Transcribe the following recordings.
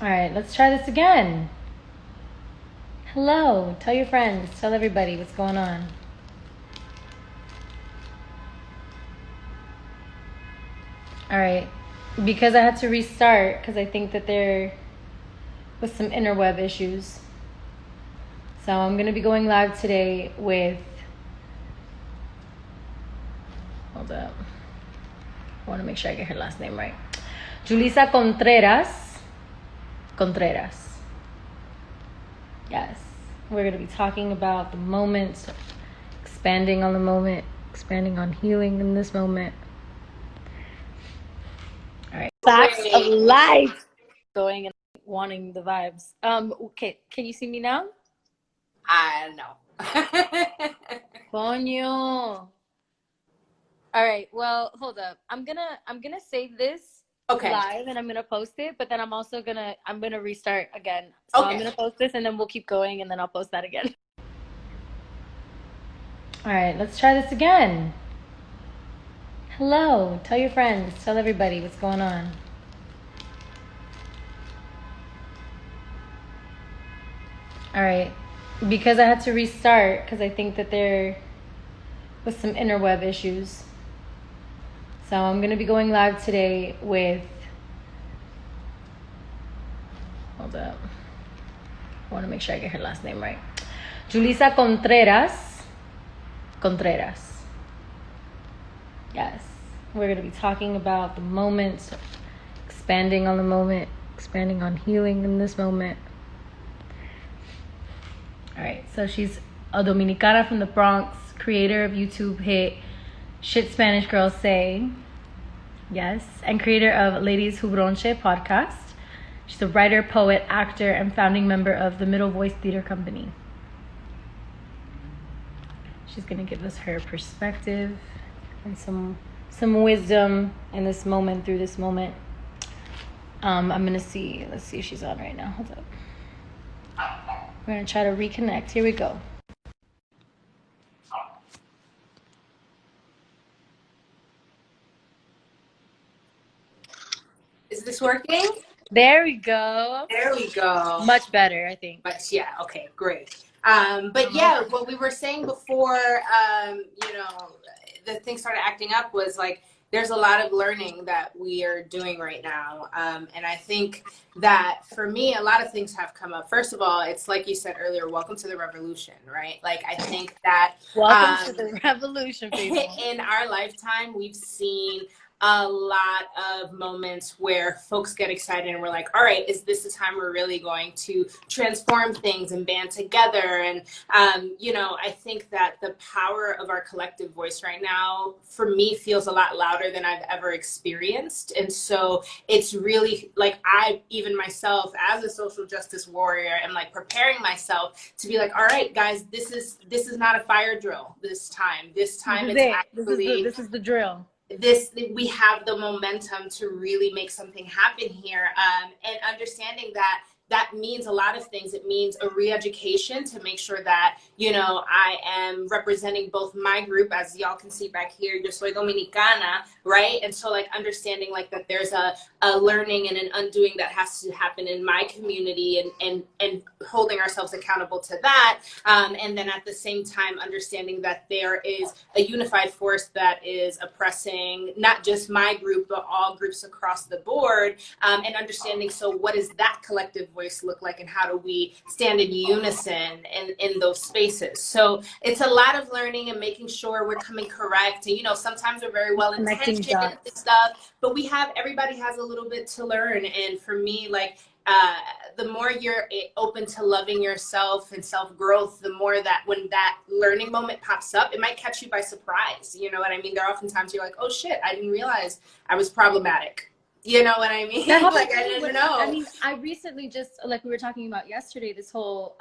All right, let's try this again. Hello, tell your friends, tell everybody what's going on. All right, because I had to restart because I think that there was some interweb issues. So I'm going to be going live today with, hold up, I want to make sure I get her last name right. Julissa Contreras. Yes, we're going to be talking about the moments, expanding on the moment, expanding on healing in this moment. All right, facts of life. Going and wanting the vibes. Okay, can you see me now? No. Coño. All right, well, hold up. I'm gonna save this live and I'm gonna post it, but then I'm gonna restart again. So I'm gonna post this and then we'll keep going and then I'll post that again. All right, let's try this again. Hello, tell your friends, tell everybody what's going on. All right, because I had to restart because I think that there was some interweb issues. So I'm going to be going live today with, hold up, I want to make sure I get her last name right. Julissa Contreras. Yes, we're going to be talking about the moments, expanding on the moment, expanding on healing in this moment. All right, so she's a Dominicana from the Bronx, creator of YouTube hit Shit Spanish Girls Say, yes, and creator of Ladies Who Bronche podcast. She's a writer, poet, actor, and founding member of the Middle Voice Theater Company. She's gonna give us her perspective and some wisdom in this moment, through this moment. I'm gonna see, let's see if she's on right now, hold up. We're gonna try to reconnect, here we go. Is this working? There we go. There we go. Much better, I think. But yeah, okay, great. But yeah, what we were saying before, the thing started acting up was like, there's a lot of learning that we are doing right now. And I think that for me, a lot of things have come up. First of all, it's like you said earlier, welcome to the revolution, right? Like, I think that welcome to the revolution, people. In our lifetime, we've seen a lot of moments where folks get excited and we're like, all right, is this the time we're really going to transform things and band together? And, I think that the power of our collective voice right now, for me, feels a lot louder than I've ever experienced. And so it's really like, I, even myself as a social justice warrior, am like preparing myself to be like, all right, guys, this is not a fire drill this time. This time it's actually, this is the drill. We have the momentum to really make something happen here, and understanding that means a lot of things. It means a re-education to make sure that, I am representing both my group, as y'all can see back here, Yo soy Dominicana, right? And so like understanding like that there's a learning and an undoing that has to happen in my community, and holding ourselves accountable to that. And then at the same time, understanding that there is a unified force that is oppressing not just my group, but all groups across the board, and understanding, so what does that collective voice look like, and how do we stand in unison in those spaces? So it's a lot of learning and making sure we're coming correct. And, sometimes we're very well intentioned and stuff, but everybody has a little bit to learn. And for me, like, the more you're open to loving yourself and self-growth, the more that when that learning moment pops up, it might catch you by surprise. You know what I mean? There are often times you're like, oh shit, I didn't realize I was problematic. You know what I mean? Like, I didn't know. I mean, I recently just, like we were talking about yesterday, this whole,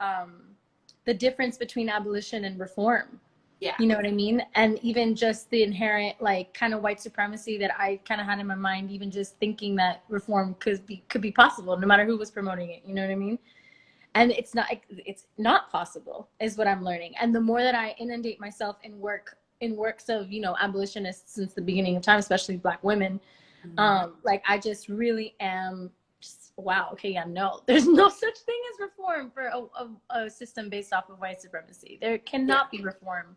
the difference between abolition and reform. Yeah. You know what I mean? And even just the inherent, like, kind of white supremacy that I kind of had in my mind, even just thinking that reform could be possible, no matter who was promoting it. You know what I mean? And it's not possible, is what I'm learning. And the more that I inundate myself in works of, abolitionists since the beginning of time, especially Black women, like, I just really am just, wow, okay, yeah, no, there's no such thing as reform for a system based off of white supremacy. There cannot be reform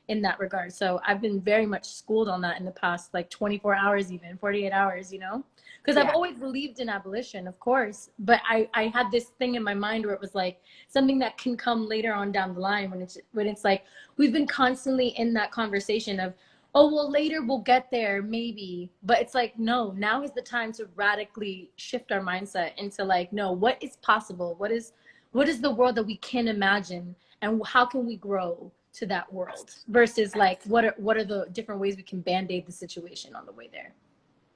in that regard. So I've been very much schooled on that in the past, like 24 hours, even 48 hours, you know, because I've always believed in abolition, of course, but I had this thing in my mind where it was like something that can come later on down the line when it's like we've been constantly in that conversation of, oh, well, later we'll get there, maybe. But it's like, no, now is the time to radically shift our mindset into like, no, what is possible? What is the world that we can imagine? And how can we grow to that world? Versus like, what are the different ways we can band-aid the situation on the way there?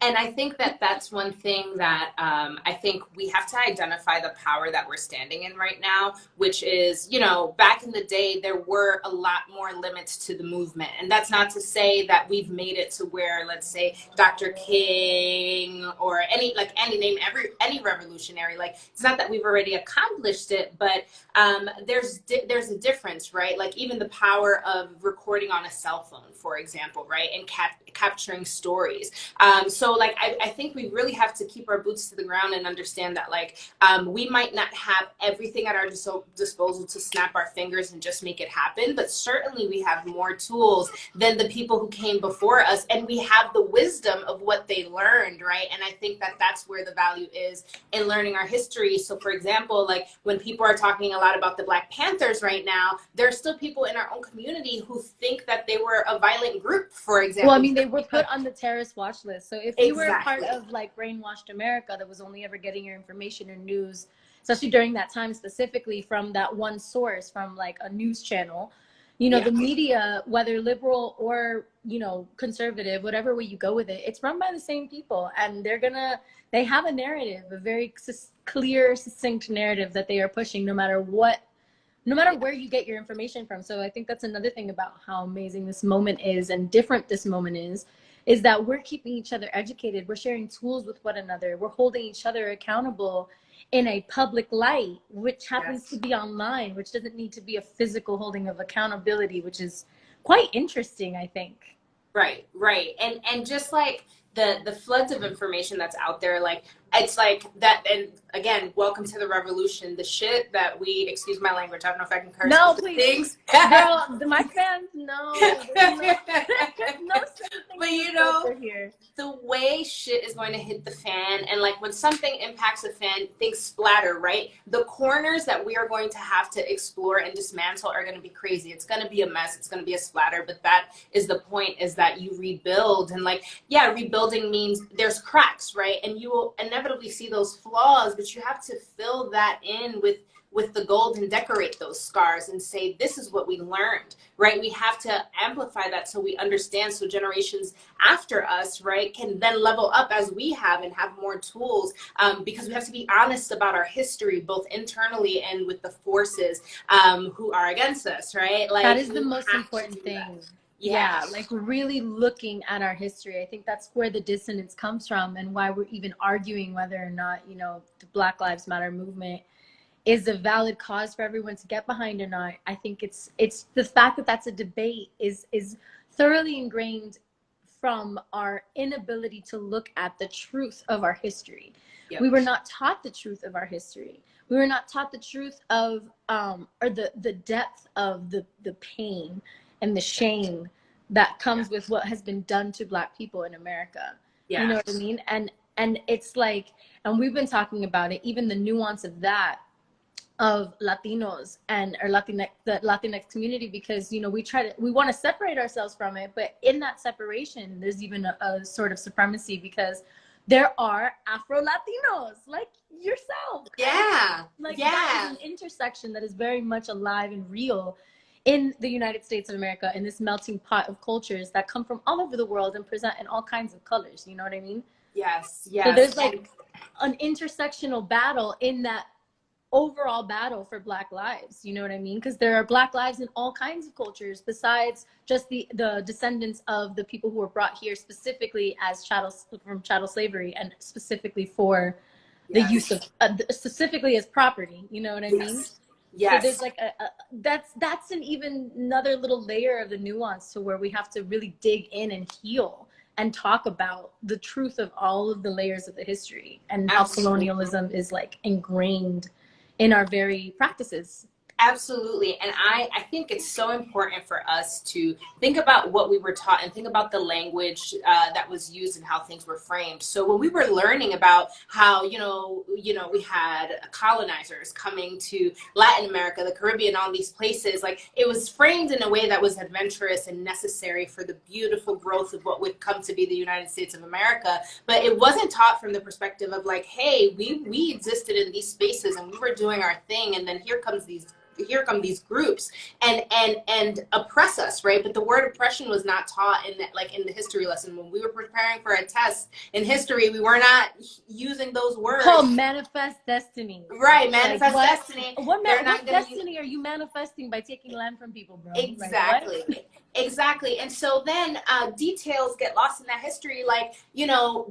And I think that that's one thing that I think we have to identify the power that we're standing in right now, which is, you know, back in the day, there were a lot more limits to the movement. And that's not to say that we've made it to where, let's say, Dr. King or any revolutionary, like, it's not that we've already accomplished it, but there's a difference, right? Like even the power of recording on a cell phone, for example, right? And capturing stories. So like, I think we really have to keep our boots to the ground and understand that like, we might not have everything at our disposal to snap our fingers and just make it happen, but certainly we have more tools than the people who came before us, and we have the wisdom of what they learned, right? And I think that that's where the value is in learning our history. So for example, like when people are talking a lot about the Black Panthers right now, there are still people in our own community who think that they were a violent group, for example. Well, I mean, they were put on the terrorist watch list. So if you were a part of like brainwashed America that was only ever getting your information and news, especially during that time specifically from that one source, from like a news channel, you know, the media, whether liberal or, you know, conservative, whatever way you go with it, it's run by the same people. And they have a narrative, a very clear, succinct narrative that they are pushing no matter where you get your information from. So I think that's another thing about how amazing this moment is and different this moment is that we're keeping each other educated. We're sharing tools with one another. We're holding each other accountable in a public light, which happens to be online, which doesn't need to be a physical holding of accountability, which is quite interesting, I think. Right. And just like the floods of information that's out there, like it's like that. And again, welcome to the revolution. The shit that we, excuse my language, I don't know if I can curse. No, please. Things. Girl, my fans, no. But you know, the way shit is going to hit the fan, and like when something impacts a fan, things splatter, right? The corners that we are going to have to explore and dismantle are going to be crazy. It's going to be a mess. It's going to be a splatter. But that is the point, is that you rebuild. And like, yeah, rebuilding means there's cracks, right? And you will inevitably see those flaws, but you have to fill that in with the gold and decorate those scars and say, this is what we learned, right? We have to amplify that so we understand, so generations after us, right, can then level up as we have and have more tools, because we have to be honest about our history, both internally and with the forces who are against us, right? Like, that is the most important thing. Yeah, like really looking at our history. I think that's where the dissonance comes from, and why we're even arguing whether or not, you know, the Black Lives Matter movement is a valid cause for everyone to get behind or not. I think it's the fact that that's a debate is thoroughly ingrained from our inability to look at the truth of our history. We were not taught the truth of our history. We were not taught the truth of or the depth of the pain and the shame that comes with what has been done to Black people in America. You know what I mean? And it's like, and we've been talking about it, even the nuance of that, of Latinos or the Latinx community, because, you know, we want to separate ourselves from it, but in that separation, there's even a sort of supremacy, because there are Afro-Latinos like yourself. That is an intersection that is very much alive and real in the United States of America, in this melting pot of cultures that come from all over the world and present in all kinds of colors. You know what I mean? Yes. So there's like an intersectional battle in that overall battle for Black lives. You know what I mean? Because there are Black lives in all kinds of cultures besides just the descendants of the people who were brought here specifically as from chattel slavery, and specifically for the use of specifically as property. You know what I mean? So there's like that's an even another little layer of the nuance to where we have to really dig in and heal and talk about the truth of all of the layers of the history and how Absolutely. colonialism is like ingrained in our very practices. Absolutely. And I think it's so important for us to think about what we were taught and think about the language that was used and how things were framed. So when we were learning about how, we had colonizers coming to Latin America, the Caribbean, all these places, like it was framed in a way that was adventurous and necessary for the beautiful growth of what would come to be the United States of America. But it wasn't taught from the perspective of like, hey, we existed in these spaces and we were doing our thing. And then here come these groups and oppress us, right? But the word oppression was not taught in that, like in the history lesson. When we were preparing for a test in history, we were not using those words. Oh, manifest destiny. Right, manifest like, destiny. What destiny are you manifesting by taking land from people, bro? Exactly. Like, exactly. And so then details get lost in that history, like,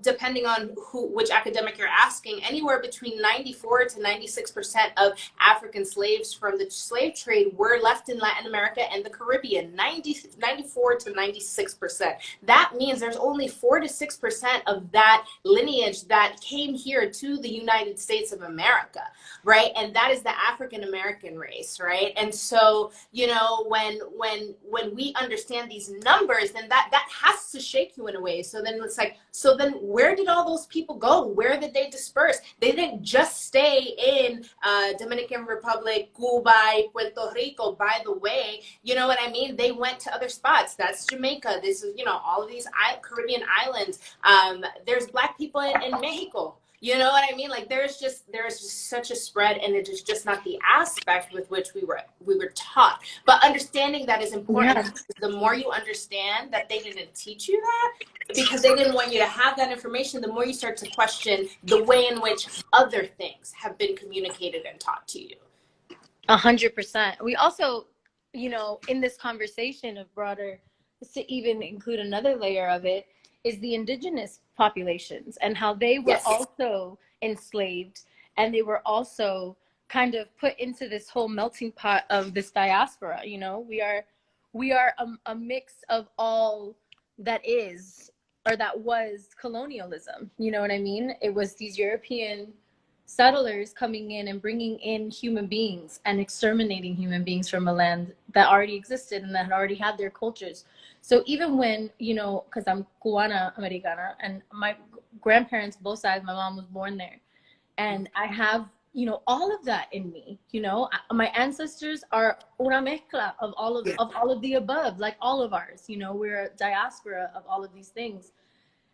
depending on which academic you're asking, anywhere between 94 to 96% of African slaves from the slave trade were left in Latin America and the Caribbean. 94 to 96%. That means there's only 4 to 6% of that lineage that came here to the United States of America, right? And that is the African American race, right? And so, when we understand these numbers, then that has to shake you in a way. So then it's like, so then where did all those people go? Where did they disperse? They didn't just stay in Dominican Republic, Cuba, Puerto Rico, by the way. You know what I mean? They went to other spots. That's Jamaica. This is, all of these Caribbean islands. There's Black people in Mexico. You know what I mean? Like there's just such a spread, and it is just not the aspect with which we were taught. But understanding that is important. Yeah. The more you understand that they didn't teach you that because they didn't want you to have that information, the more you start to question the way in which other things have been communicated and taught to you. 100%. We also, in this conversation of broader, to even include another layer of it, is the indigenous populations and how they were also enslaved, and they were also kind of put into this whole melting pot of this diaspora. We are a mix of all that is, or that was, colonialism. You know what I mean? It was these European settlers coming in and bringing in human beings and exterminating human beings from a land that already existed and that had already had their cultures. So even when, because I'm Cubana Americana, and my grandparents, both sides, my mom was born there. And I have, all of that in me. My ancestors are una mezcla of all of the above, like all of ours. We're a diaspora of all of these things.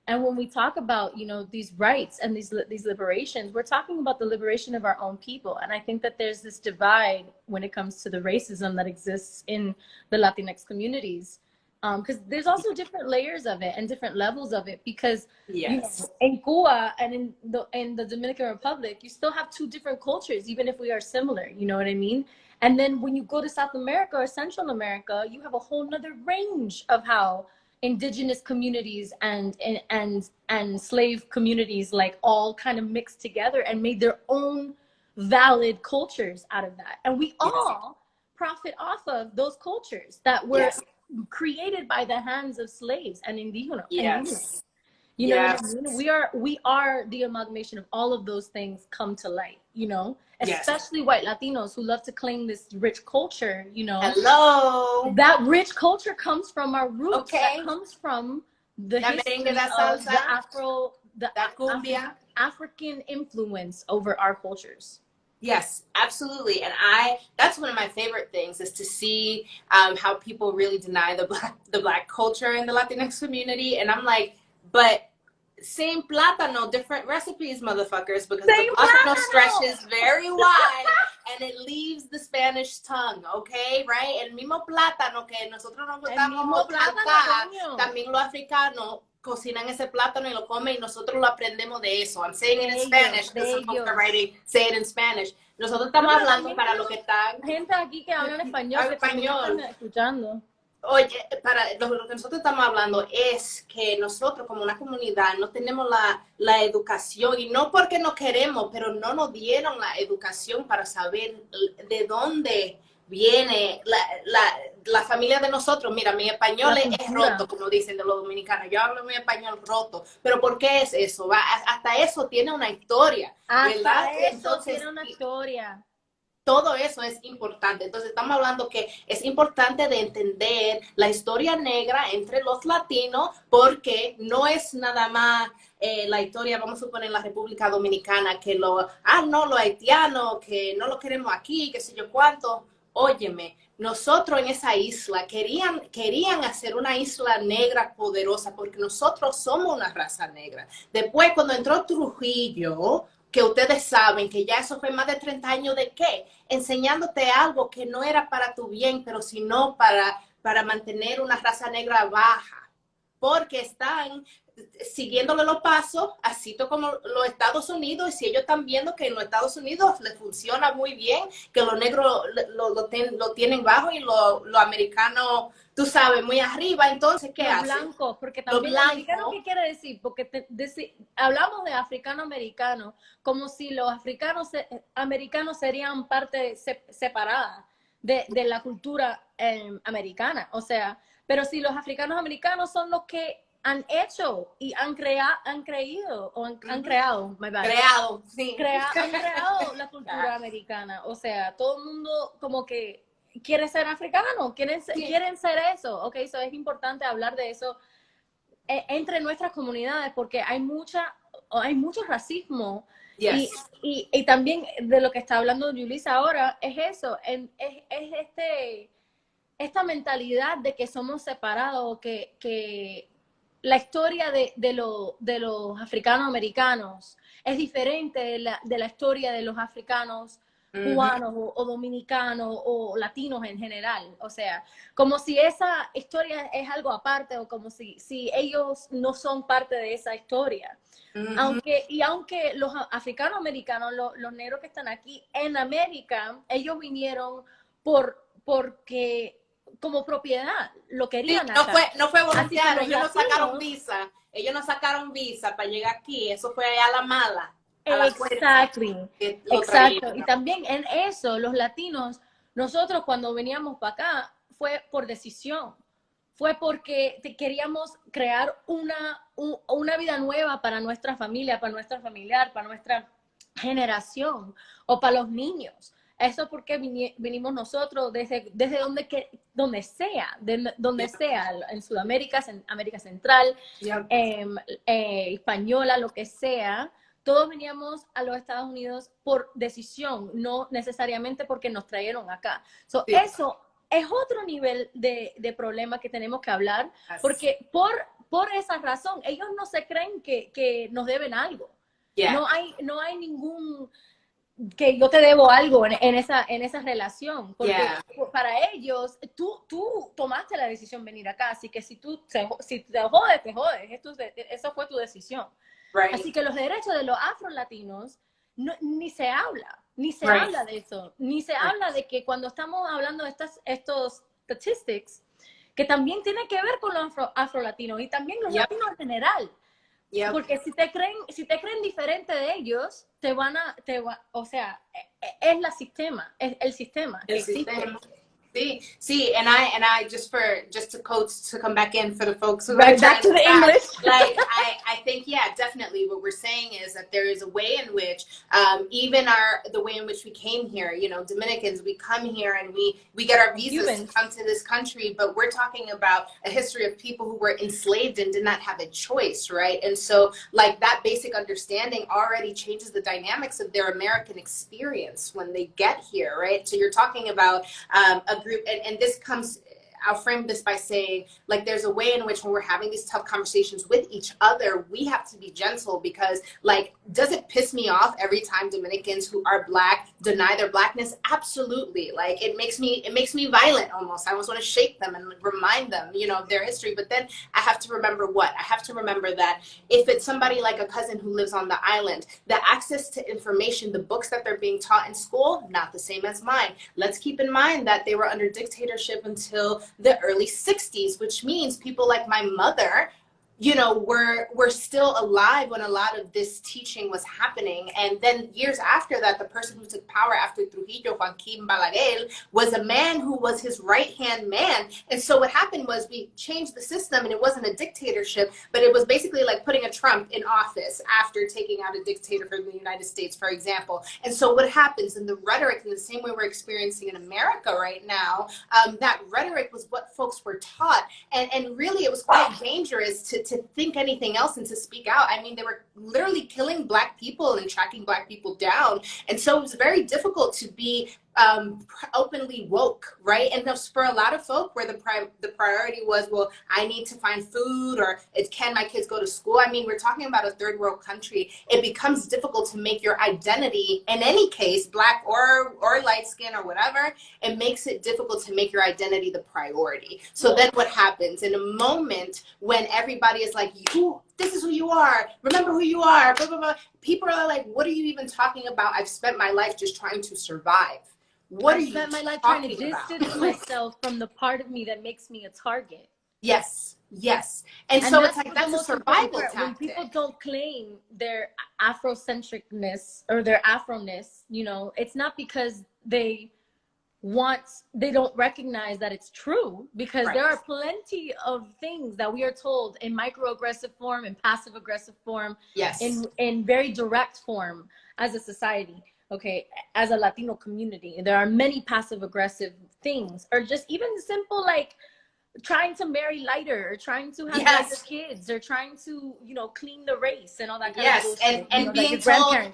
And when we talk about, these rights and these liberations, we're talking about the liberation of our own people. And I think that there's this divide when it comes to the racism that exists in the Latinx communities. Because there's also different layers of it and different levels of it. Because in Cuba and in the Dominican Republic, you still have two different cultures, even if we are similar. You know what I mean? And then when you go to South America or Central America, you have a whole nother range of how indigenous communities and slave communities like all kind of mixed together and made their own valid cultures out of that. And we all profit off of those cultures that were created by the hands of slaves and indigenous. You know what I mean? We are the amalgamation of all of those things come to light, especially white Latinos who love to claim this rich culture, Hello. That rich culture comes from our roots. Okay. That comes from the history of the African influence over our cultures. Yes, absolutely. And that's one of my favorite things, is to see how people really deny the black culture in the Latinx community. And I'm like, but same plátano, different recipes, motherfuckers, because the plátano stretches very wide and it leaves the Spanish tongue, okay, right? El mismo plátano que nosotros nos gustamos acá, también los africanos cocinan ese plátano y lo comen, y nosotros lo aprendemos de eso. I'm saying it in Spanish because some folks are writing, say it in Spanish. Nosotros estamos hablando para lo que están... Gente aquí que hablan español, español. Escuchando. Oye, para lo que nosotros estamos hablando es que nosotros como una comunidad no tenemos la educación, y no porque no queremos, pero no nos dieron la educación para saber de dónde viene la familia de nosotros. Mira, mi español La es roto, cultura. como dicen de los dominicanos. Yo hablo mi español roto, pero ¿por qué es eso? Va, hasta eso tiene una historia, ¿verdad? Hasta eso Entonces, tiene una historia. todo eso es importante. Entonces, estamos hablando que es importante de entender la historia negra entre los latinos, porque no es nada más la historia, vamos a suponer, en la República Dominicana, que no, los haitianos, que no lo queremos aquí, que sé yo cuánto. Óyeme, nosotros en esa isla querían hacer una isla negra poderosa, porque nosotros somos una raza negra. Después, cuando entró Trujillo, que ustedes saben que ya eso fue más de 30 años de qué, enseñándote algo que no era para tu bien, pero sino para mantener una raza negra baja, porque están siguiéndole los pasos, así como los Estados Unidos, y si ellos están viendo que en los Estados Unidos les funciona muy bien, que los negros lo tienen bajo y los americanos, tú sabes, muy arriba, entonces, ¿qué Los hacen? blancos, porque Los también americano, blancos. ¿qué quiere decir? Porque hablamos de africano-americano como si los africanos americanos serían parte separada de la cultura americana. O sea, pero si los africanos americanos son los que han hecho y han creído, o han creado, my bad, Creado, sí. han creado la cultura americana. O sea, todo el mundo como que quiere ser africano, quieren ser eso. Ok, eso es importante hablar de eso entre nuestras comunidades, porque hay mucho racismo. Yes. Y también de lo que está hablando Yulisa ahora es eso, esta mentalidad de que somos separados, que la historia de los africanos americanos es diferente de la historia de los africanos cubanos o dominicanos o latinos en general. O sea, como si esa historia es algo aparte, o como si ellos no son parte de esa historia. Aunque los africanos americanos, los negros que están aquí en América, ellos vinieron porque como propiedad, lo Sí, querían acá. no fue Así que voluntario, los latinos, ellos no sacaron visa para llegar aquí, eso fue a la mala, a la fuerza exactly, que lo exacto. Y traían. también en eso, los latinos, nosotros cuando veníamos para acá, fue por decisión. Fue porque queríamos crear una vida nueva para nuestra familia, para nuestra familiar, para nuestra generación o para los niños. Eso porque vinimos nosotros desde donde sea, donde sea, en Sudamérica, en América Central, Yep. Española, lo que sea. Todos veníamos a los Estados Unidos por decisión, no necesariamente porque nos trajeron acá. So, Sí. eso es otro nivel de problema que tenemos que hablar, porque por esa razón, ellos no se creen que nos deben algo. Yeah. No hay ningún que yo te debo algo en esa relación, porque para ellos, tú tomaste la decisión de venir acá, así que si te jodes, te jodes, eso fue tu decisión. Right. Así que los derechos de los afrolatinos ni se habla de eso, ni se habla de que cuando estamos hablando de estos statistics, que también tiene que ver con los afrolatinos y también los latinos en general. Yep. Porque si te creen diferente de ellos, o sea, es el sistema que existe. Sí, and I just to come back in for the folks who right back to the English. Like I think definitely what we're saying is that there is a way in which even the way in which we came here, you know, Dominicans, we come here and we get our visas to come to this country, but we're talking about a history of people who were enslaved and did not have a choice, right? And so like that basic understanding already changes the dynamics of their American experience when they get here, right? So you're talking about a group, and this comes, I'll frame this by saying, like, there's a way in which when we're having these tough conversations with each other, we have to be gentle, because, like, does it piss me off every time Dominicans who are Black deny their Blackness? Absolutely. Like, it makes me violent almost. I almost want to shake them and remind them, you know, of their history. But then I have to remember what? I have to remember that if it's somebody like a cousin who lives on the island, the access to information, the books that they're being taught in school, not the same as mine. Let's keep in mind that they were under dictatorship until the early 60s, which means people like my mother you know, we're still alive when a lot of this teaching was happening. And then years after that, the person who took power after Trujillo, Joaquin Balaguer, was a man who was his right-hand man. And so what happened was we changed the system, and it wasn't a dictatorship, but it was basically like putting a Trump in office after taking out a dictator from the United States, for example. And so what happens in the rhetoric, in the same way we're experiencing in America right now, that rhetoric was what folks were taught. And really, it was quite dangerous to think anything else and to speak out. I mean, they were literally killing Black people and tracking Black people down. And so it was very difficult to be openly woke, right? And for a lot of folk, where the priority was, well, I need to find food, or can my kids go to school? I mean, we're talking about a third world country. It becomes difficult to make your identity, in any case, Black or light skin or whatever, it makes it difficult to make your identity the priority. So then what happens in a moment when everybody is like, this is who you are, remember who you are, blah, blah, blah. People are like, what are you even talking about? I've spent my life just trying to survive. What are you spent my life trying to distance myself from the part of me that makes me a target. Yes, yes. And so it's like, that's a survival tactic. When people don't claim their Afrocentricness or their Afroness, you know, it's not because they don't recognize that it's true, because there are plenty of things that we are told in microaggressive form, in passive aggressive form, yes, in very direct form as a society. Okay, as a Latino community, there are many passive aggressive things, or just even simple like trying to marry lighter, or trying to have lighter kids, or trying to, you know, clean the race and all that kind of bullshit. And being like told,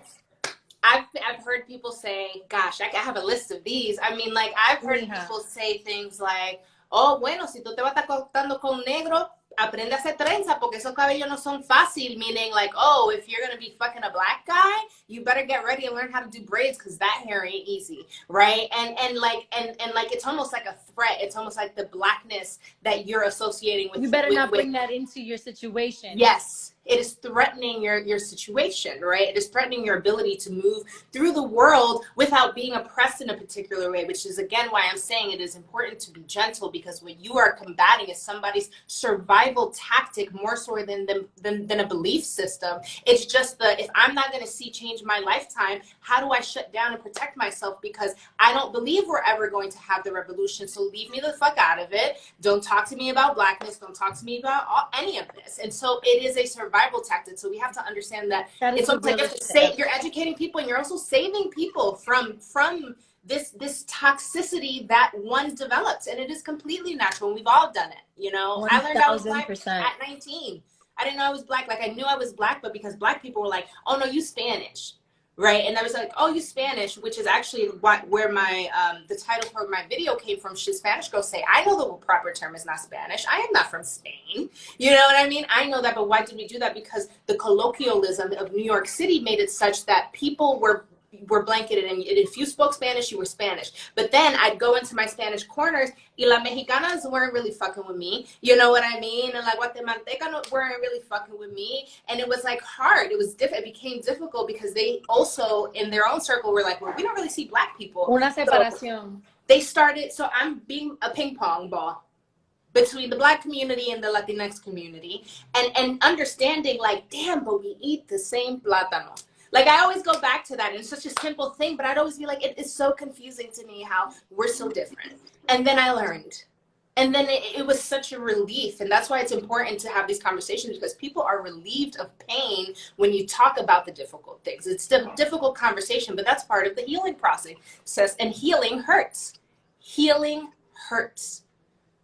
I've heard people say, gosh, I have a list of these. I mean, like, I've heard people say things like, oh, bueno, si tú te vas a estar cortando con negro, aprende a hacer trenza, porque esos cabellos no son fácil, meaning like, oh, if you're going to be fucking a Black guy, you better get ready and learn how to do braids, because that hair ain't easy, right? And like it's almost like a threat. It's almost like the Blackness that you're associating with. You better not bring that into your situation. Yes. It is threatening your situation, right? It is threatening your ability to move through the world without being oppressed in a particular way, which is, again, why I'm saying it is important to be gentle, because what you are combating is somebody's survival tactic more so than a belief system. It's just if I'm not going to see change in my lifetime, how do I shut down and protect myself? Because I don't believe we're ever going to have the revolution. So leave me the fuck out of it. Don't talk to me about Blackness. Don't talk to me about any of this. And so it is a survival tactic. So we have to understand that it's almost like you're educating people, and you're also saving people from this toxicity that one develops, and it is completely natural, and we've all done it. You know, I learned I was Black at 19. I didn't know I was Black. Like, I knew I was Black, but because Black people were like, oh no, you Spanish, right? And I was like, oh, you Spanish, which is actually where my the title for my video came from. Should Spanish Girls Say? I know the proper term is not Spanish. I am not from Spain. You know what I mean? I know that, but why did we do that? Because the colloquialism of New York City made it such that people were blanketed, and if you spoke Spanish, you were Spanish. But then I'd go into my Spanish corners, y las mexicanas weren't really fucking with me. You know what I mean? And like guatemaltecas weren't really fucking with me. And it was like hard. It was it became difficult, because they also in their own circle were like, well, we don't really see Black people. Una separación. So they started. So I'm being a ping pong ball between the Black community and the Latinx community, and understanding like, damn, but we eat the same plátano. Like, I always go back to that, and it's such a simple thing, but I'd always be like, it is so confusing to me how we're so different. And then I learned. And then it was such a relief. And that's why it's important to have these conversations, because people are relieved of pain when you talk about the difficult things. It's a difficult conversation, but that's part of the healing process. And healing hurts. Healing hurts.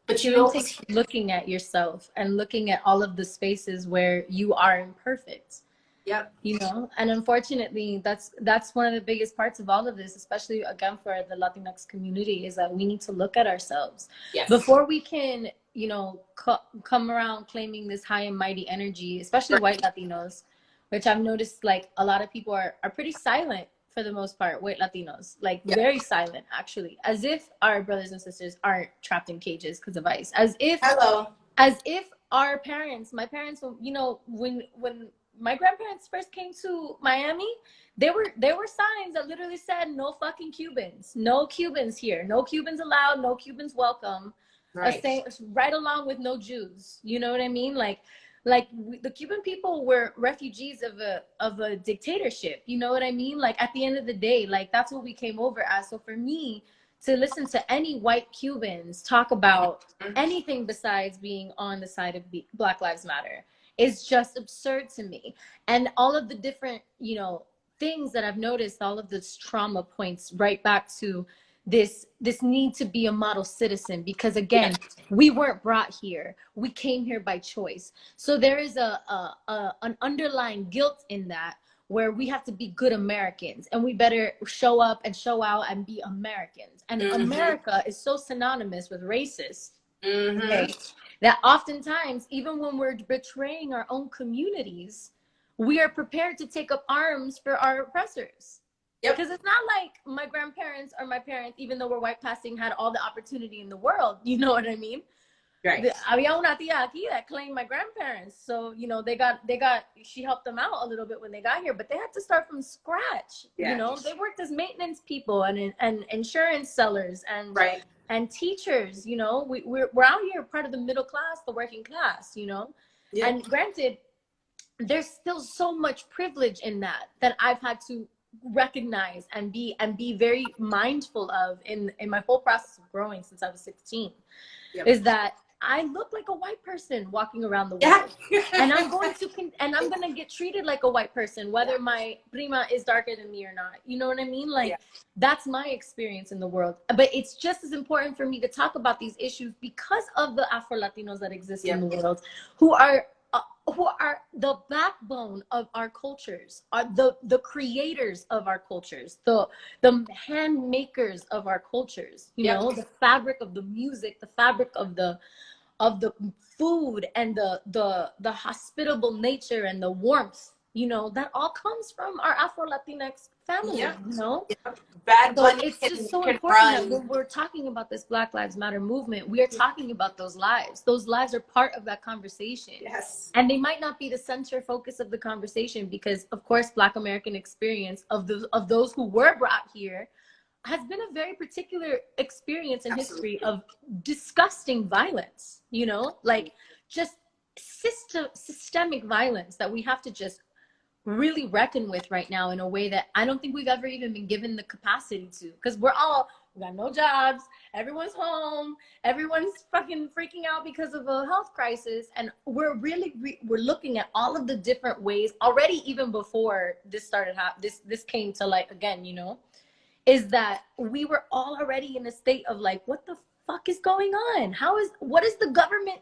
But you don't take looking at yourself and looking at all of the spaces where you are imperfect. Yep. You know, and unfortunately, that's one of the biggest parts of all of this, especially again for the Latinx community, is that we need to look at ourselves before we can, you know, come around claiming this high and mighty energy, especially white Latinos, which I've noticed like a lot of people are pretty silent for the most part, white Latinos, like very silent, actually, as if our brothers and sisters aren't trapped in cages because of ICE, as if our parents, my parents, you know, when my grandparents first came to Miami, there were signs that literally said, no fucking Cubans, no Cubans here, no Cubans allowed, no Cubans welcome, right along with no Jews. You know what I mean? Like, the Cuban people were refugees of a dictatorship. You know what I mean? Like at the end of the day, like that's what we came over as. So for me to listen to any white Cubans talk about anything besides being on the side of Black Lives Matter is just absurd to me. And all of the different, you know, things that I've noticed, all of this trauma points right back to this need to be a model citizen, because again, we weren't brought here, we came here by choice. So there is an underlying guilt in that, where we have to be good Americans and we better show up and show out and be Americans. And America is so synonymous with racist, okay, that oftentimes, even when we're betraying our own communities, we are prepared to take up arms for our oppressors. Because it's not like my grandparents or my parents, even though we're white passing, had all the opportunity in the world. You know what I mean? Right. Había una tía aquí that claimed my grandparents. So, you know, she helped them out a little bit when they got here, but they had to start from scratch. You know, they worked as maintenance people and insurance sellers and teachers. You know, we're out here part of the middle class, the working class, you know. And granted, there's still so much privilege in that I've had to recognize and be very mindful of in my whole process of growing since I was 16, is that I look like a white person walking around the world, and I'm going to get treated like a white person, whether my prima is darker than me or not. You know what I mean? Like that's my experience in the world. But it's just as important for me to talk about these issues because of the Afro Latinos that exist in the world, who are the backbone of our cultures, are the creators of our cultures, the hand makers of our cultures, you know, the fabric of the music, the fabric of the food, and the hospitable nature and the warmth, you know, that all comes from our Afro Latinx family, you know. So it's just so important that when we're talking about this Black Lives Matter movement, we are talking about those lives. Those lives are part of that conversation. And they might not be the center focus of the conversation because, of course, Black American experience of those who were brought here has been a very particular experience in history of disgusting violence, you know, like just systemic violence that we have to just really reckon with right now in a way that I don't think we've ever even been given the capacity to, because we got no jobs, everyone's home, everyone's fucking freaking out because of a health crisis, and we're looking at all of the different ways already, even before this started this came to light again, you know, is that we were all already in a state of like, what the fuck is going on? What is government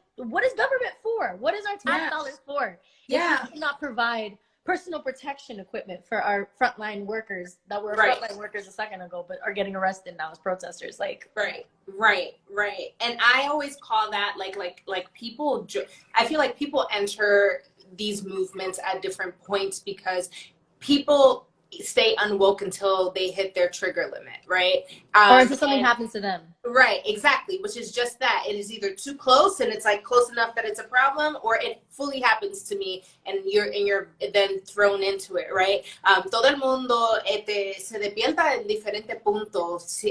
for? What is our tax dollars for if we cannot provide personal protection equipment for our frontline workers that were frontline workers a second ago, but are getting arrested now as protesters? Like, right. And I always call that like people. I feel like people enter these movements at different points because people stay unwoke until they hit their trigger limit, right? Or until something happens to them. Right, exactly, which is just that. It is either too close and it's like close enough that it's a problem, or it fully happens to me and you're then thrown into it, right? Todo el mundo se despierta en diferentes puntos.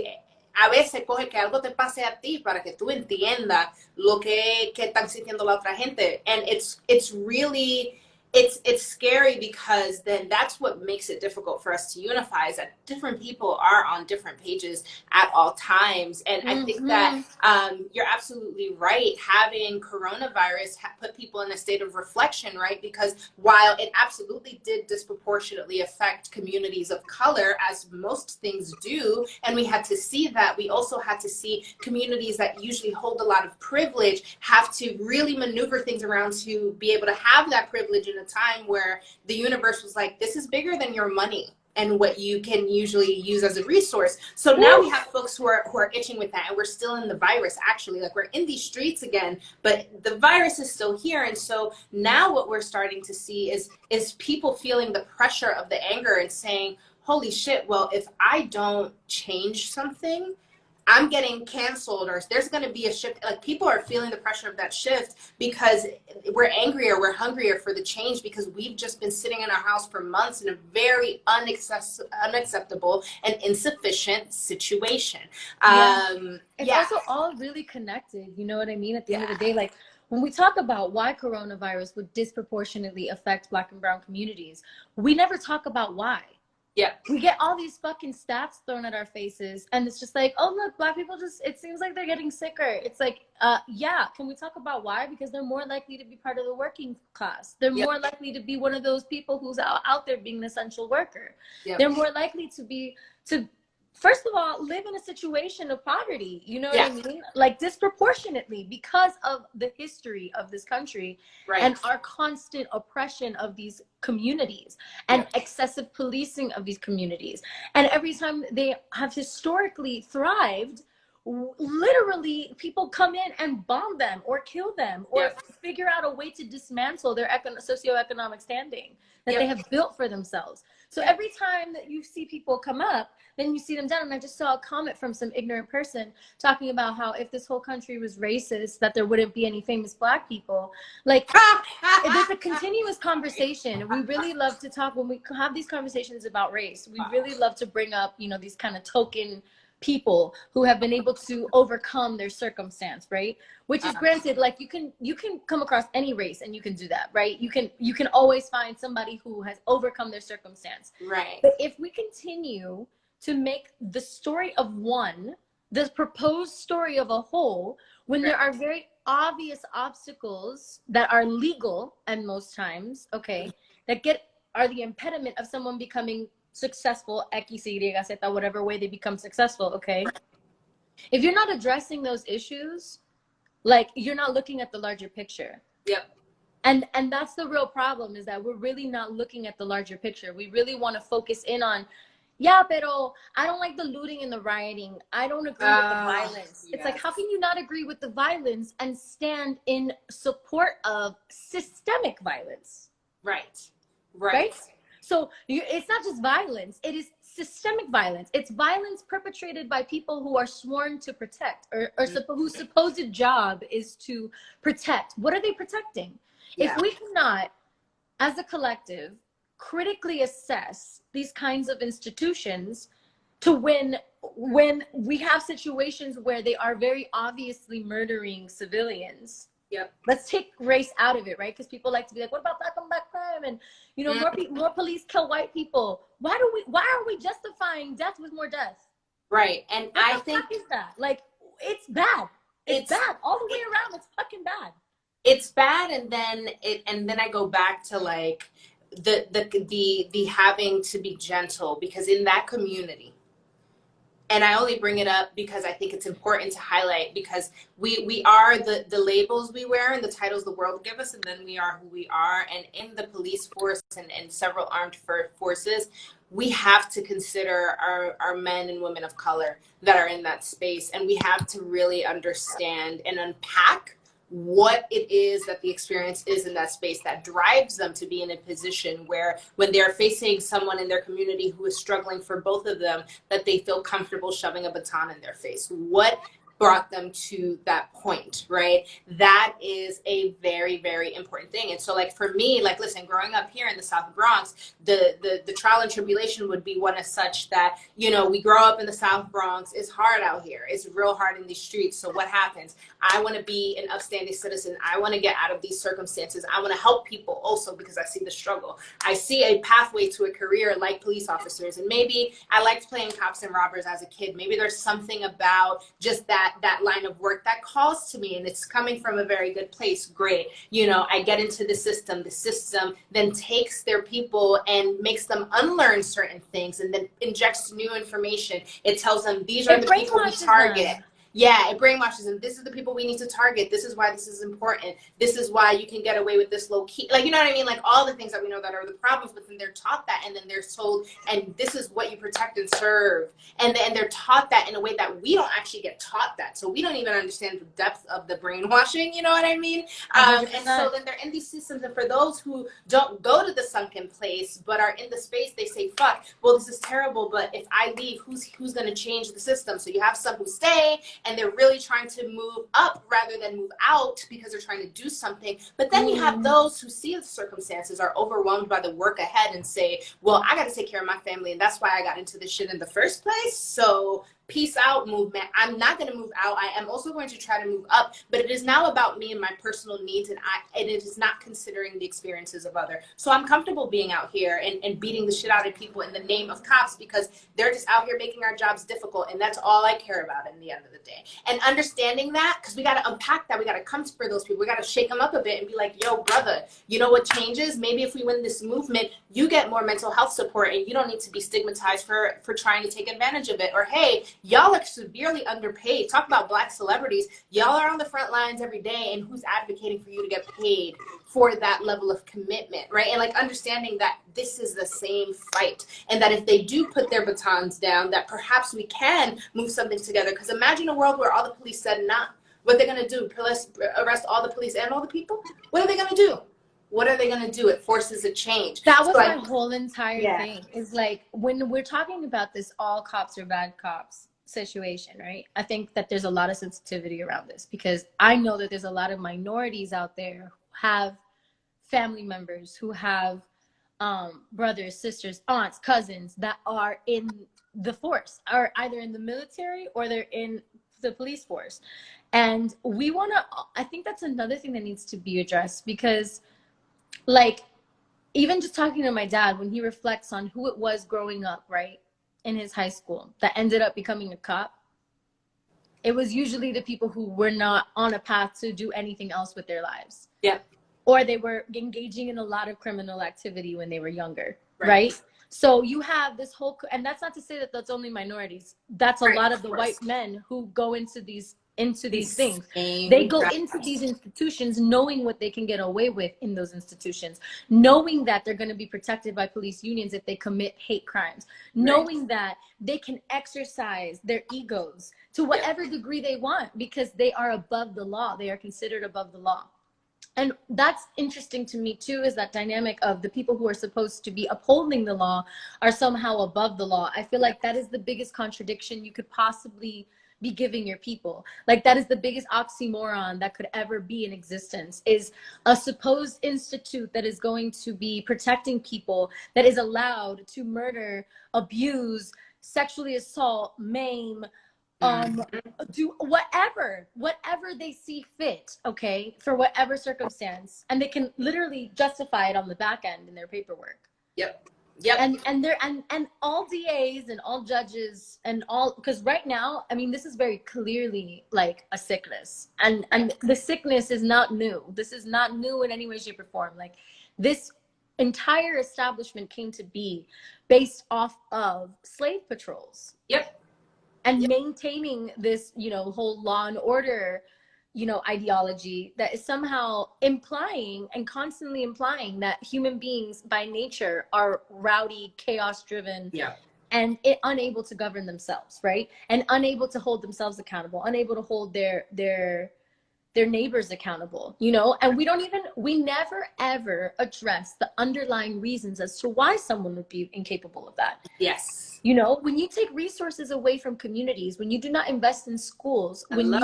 A veces coge que algo te pase a ti para que tú entiendas lo que están sintiendo la otra gente. And it's really... It's scary because then that's what makes it difficult for us to unify, is that different people are on different pages at all times. And I think that you're absolutely right. Having coronavirus put people in a state of reflection, right? Because while it absolutely did disproportionately affect communities of color, as most things do, and we had to see that, we also had to see communities that usually hold a lot of privilege have to really maneuver things around to be able to have that privilege in a time where the universe was like, this is bigger than your money and what you can usually use as a resource. So now we have folks who are itching with that, and we're still in the virus, actually. Like, we're in these streets again, but the virus is still here. And so now what we're starting to see is people feeling the pressure of the anger and saying, holy shit, well, if I don't change something, I'm getting canceled, or there's going to be a shift. Like, people are feeling the pressure of that shift because we're angrier, we're hungrier for the change, because we've just been sitting in our house for months in a very unacceptable and insufficient situation. It's also all really connected. You know what I mean? At the end of the day, like, when we talk about why coronavirus would disproportionately affect Black and brown communities, we never talk about why. Yeah. We get all these fucking stats thrown at our faces, and it's just like, oh, look, Black people just, it seems like they're getting sicker. It's like, yeah, can we talk about why? Because they're more likely to be part of the working class. They're more likely to be one of those people who's out there being an essential worker. They're more likely to first of all, live in a situation of poverty, you know what I mean? Like disproportionately because of the history of this country and our constant oppression of these communities and excessive policing of these communities. And every time they have historically thrived, literally people come in and bomb them or kill them or figure out a way to dismantle their socioeconomic standing that they have built for themselves. So every time that you see people come up, then you see them down. And I just saw a comment from some ignorant person talking about how if this whole country was racist, that there wouldn't be any famous Black people. Like, there's a continuous conversation. We really love to talk, when we have these conversations about race, we really love to bring up, you know, these kind of token people who have been able to overcome their circumstance, right? Which is granted, like you can come across any race and you can do that, right? You can always find somebody who has overcome their circumstance. Right. But if we continue to make the story of one, the proposed story of a whole, when there are very obvious obstacles that are legal and most times, okay, that are the impediment of someone becoming successful, X, Y, Z, whatever way they become successful, okay? If you're not addressing those issues, like you're not looking at the larger picture. Yep. And that's the real problem, is that we're really not looking at the larger picture. We really want to focus in on, yeah, pero I don't like the looting and the rioting. I don't agree with the violence. Yes. It's like, how can you not agree with the violence and stand in support of systemic violence? Right. So it's not just violence, it is systemic violence. It's violence perpetrated by people who are sworn to protect or whose supposed job is to protect. What are they protecting? If we cannot, as a collective, critically assess these kinds of institutions to when we have situations where they are very obviously murdering civilians. Let's take race out of it, right? Because people like to be like, what about Black on Black crime? And, you know, more police kill white people. Why are we justifying death with more death? Right. And what the fuck is that? Like, it's bad. It's bad all the way around. It's fucking bad. It's bad. And then I go back to like the having to be gentle, because in that community, and I only bring it up because I think it's important to highlight, because we are the labels we wear and the titles the world give us, and then we are who we are. And in the police force and several armed forces, we have to consider our men and women of color that are in that space. And we have to really understand and unpack what it is that the experience is in that space that drives them to be in a position where, when they're facing someone in their community who is struggling for both of them, that they feel comfortable shoving a baton in their face. What brought them to that point, right? That is a very, very important thing. And so, like, for me, like, listen, growing up here in the South Bronx, the trial and tribulation would be one as such that, you know, we grow up in the South Bronx. It's hard out here. It's real hard in these streets. So what happens? I want to be an upstanding citizen. I want to get out of these circumstances. I want to help people also because I see the struggle. I see a pathway to a career like police officers. And maybe I liked playing cops and robbers as a kid. Maybe there's something about just that line of work that calls to me, and it's coming from a very good place. Great. You know, I get into the system then takes their people and makes them unlearn certain things, and then injects new information. It tells them these are the people we target. Yeah, it brainwashes them. This is the people we need to target. This is why this is important. This is why you can get away with this low key. Like, you know what I mean? Like, all the things that we know that are the problems, but then they're taught that, and then they're told, and this is what you protect and serve. And then they're taught that in a way that we don't actually get taught that. So we don't even understand the depth of the brainwashing, you know what I mean? And so then they're in these systems, and for those who don't go to the sunken place, but are in the space, they say, fuck, well, this is terrible, but if I leave, who's going to change the system? So you have some who stay, and they're really trying to move up rather than move out because they're trying to do something. But then you have those who see the circumstances, are overwhelmed by the work ahead, and say, well, I got to take care of my family, and that's why I got into this shit in the first place. So peace out movement. I'm not going to move out. I am also going to try to move up, but it is now about me and my personal needs, and it is not considering the experiences of others. So I'm comfortable being out here and beating the shit out of people in the name of cops, because they're just out here making our jobs difficult, and that's all I care about in the end of the day. And understanding that, because we got to unpack that, we got to come for those people, we got to shake them up a bit and be like, yo, brother, you know what changes? Maybe if we win this movement, you get more mental health support, and you don't need to be stigmatized for trying to take advantage of it. Or, hey, y'all are severely underpaid. Talk about Black celebrities. Y'all are on the front lines every day, and who's advocating for you to get paid for that level of commitment, right? And like understanding that this is the same fight, and that if they do put their batons down, that perhaps we can move something together. Because imagine a world where all the police said nah. What they're gonna do? Arrest all the police and all the people? What are they gonna do? What are they going to do? It forces a change. That was my whole entire thing. Is like, when we're talking about this all cops are bad cops situation, right? I think that there's a lot of sensitivity around this, because I know that there's a lot of minorities out there who have family members, who have brothers, sisters, aunts, cousins that are in the force, or either in the military or they're in the police force. And we want to, I think that's another thing that needs to be addressed, because like, even just talking to my dad, when he reflects on who it was growing up, right, in his high school that ended up becoming a cop, it was usually the people who were not on a path to do anything else with their lives. Yeah. Or they were engaging in a lot of criminal activity when they were younger, right? So you have this whole, and that's not to say that that's only minorities. That's a lot of the white men who go into these things. They go into these institutions knowing what they can get away with in those institutions, knowing that they're going to be protected by police unions if they commit hate crimes, knowing that they can exercise their egos to whatever degree they want, because they are above the law. They are considered above the law. And that's interesting to me too, is that dynamic of the people who are supposed to be upholding the law are somehow above the law. I feel like that is the biggest contradiction you could possibly be giving your people. Like, that is the biggest oxymoron that could ever be in existence, is a supposed institute that is going to be protecting people, that is allowed to murder, abuse, sexually assault, maim, do whatever they see fit, okay, for whatever circumstance, and they can literally justify it on the back end in their paperwork. And all DAs and all judges and all, because right now, I mean, this is very clearly like a sickness, and the sickness is not new. This is not new in any way, shape, or form. Like, this entire establishment came to be based off of slave patrols. And maintaining this, you know, whole law and order, you know, ideology that is somehow implying and constantly implying that human beings by nature are rowdy, chaos driven, and unable to govern themselves, right? And unable to hold themselves accountable, unable to hold their neighbors accountable, you know? And we never ever address the underlying reasons as to why someone would be incapable of that. Yes. You know, when you take resources away from communities, when you do not invest in schools, when you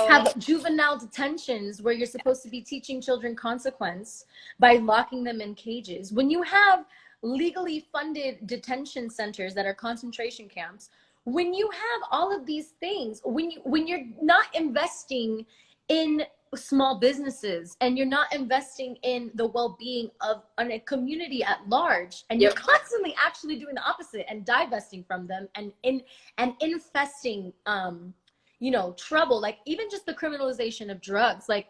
have juvenile detentions where you're supposed to be teaching children consequence by locking them in cages, when you have legally funded detention centers that are concentration camps, when you have all of these things, when you're not investing in small businesses, and you're not investing in the well-being of a community at large, and you're constantly actually doing the opposite and divesting from them and infesting you know, trouble, like even just the criminalization of drugs. Like,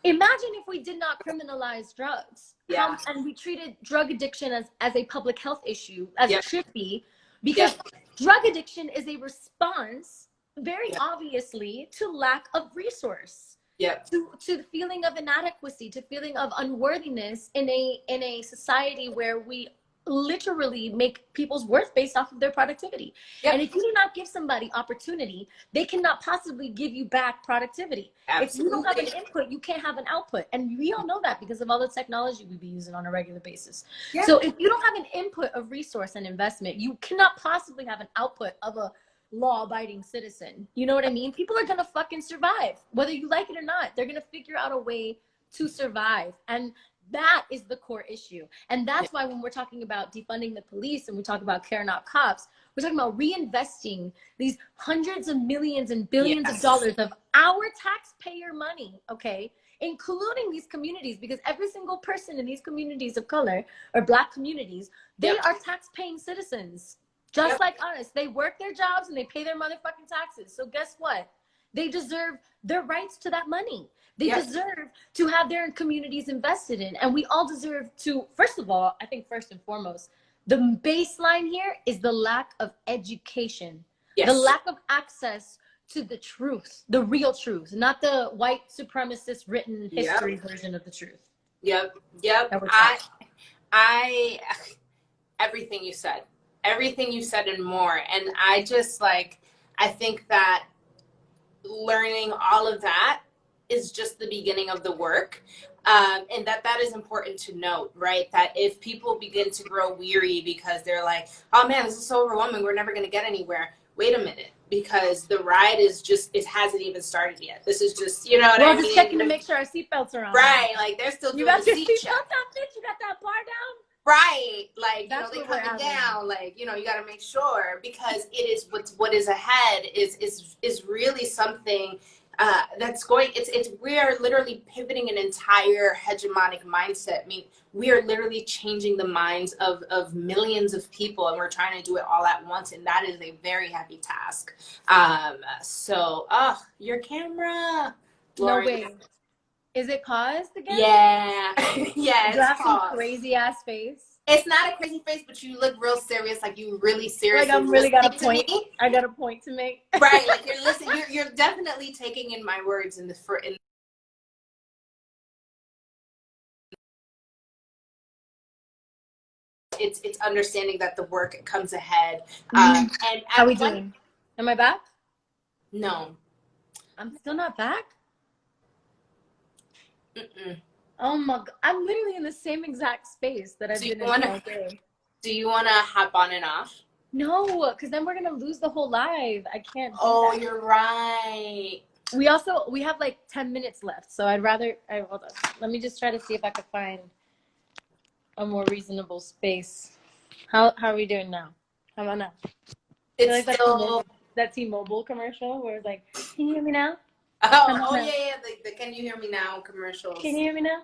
imagine if we did not criminalize drugs, and we treated drug addiction as a public health issue, as it should be, because drug addiction is a response, very obviously, to lack of resource, to the feeling of inadequacy, to feeling of unworthiness in a society where we literally make people's worth based off of their productivity. And if you do not give somebody opportunity, they cannot possibly give you back productivity. If you don't have an input, you can't have an output. And we all know that because of all the technology we be using on a regular basis. So if you don't have an input of resource and investment, you cannot possibly have an output of a law-abiding citizen. You know what I mean? People are gonna fucking survive, whether you like it or not. They're gonna figure out a way to survive. And That is the core issue. And that's why when we're talking about defunding the police and we talk about care not cops, we're talking about reinvesting these hundreds of millions and billions of dollars of our taxpayer money, okay, including these communities, because every single person in these communities of color or Black communities, they are tax-paying citizens, just like us. They work their jobs and they pay their motherfucking taxes. So guess what? They deserve their rights to that money. They deserve to have their communities invested in. And we all deserve to, first of all, I think first and foremost, the baseline here is the lack of education, the lack of access to the truth, the real truth, not the white supremacist written history version of the truth. I everything you said and more. And I just like, I think that learning all of that is just the beginning of the work. And that is important to note, right? That if people begin to grow weary because they're like, oh man, this is so overwhelming, we're never going to get anywhere. Wait a minute, because the ride is just, it hasn't even started yet. This is just, you know what I mean? We're just checking to make sure our seatbelts are on. Right, like they're still doing the seat check. You got your seatbelt on, bitch? You got that bar down? Right, like, that's, you know, they coming down, like, you know, you got to make sure, because it is what is ahead is really something that's going, we are literally pivoting an entire hegemonic mindset. I mean, we are literally changing the minds of millions of people, and we're trying to do it all at once, and that is a very heavy task. So, your camera. Lori. No way. Is it paused again? Yeah. Yeah, it's paused. Some crazy ass face. It's not a crazy face, but you look real serious, like you really serious. Like I'm really got a point. I got a point to make. Right, like you're listening. You're definitely taking in my words in the It's understanding that the work comes ahead. And how are we doing? Am I back? No, I'm still not back. Oh my God, I'm literally in the same exact space that I've been in all day. Do you want to hop on and off? No, because then we're gonna lose the whole live. I can't. Oh, you're right. We have like 10 minutes left, so I'd rather. Hold on. Let me just try to see if I could find a more reasonable space. How are we doing now? How about now? It's like still that T-Mobile commercial where it's like, can you hear me now? Oh yeah, the "Can you hear me now" commercials. Can you hear me now?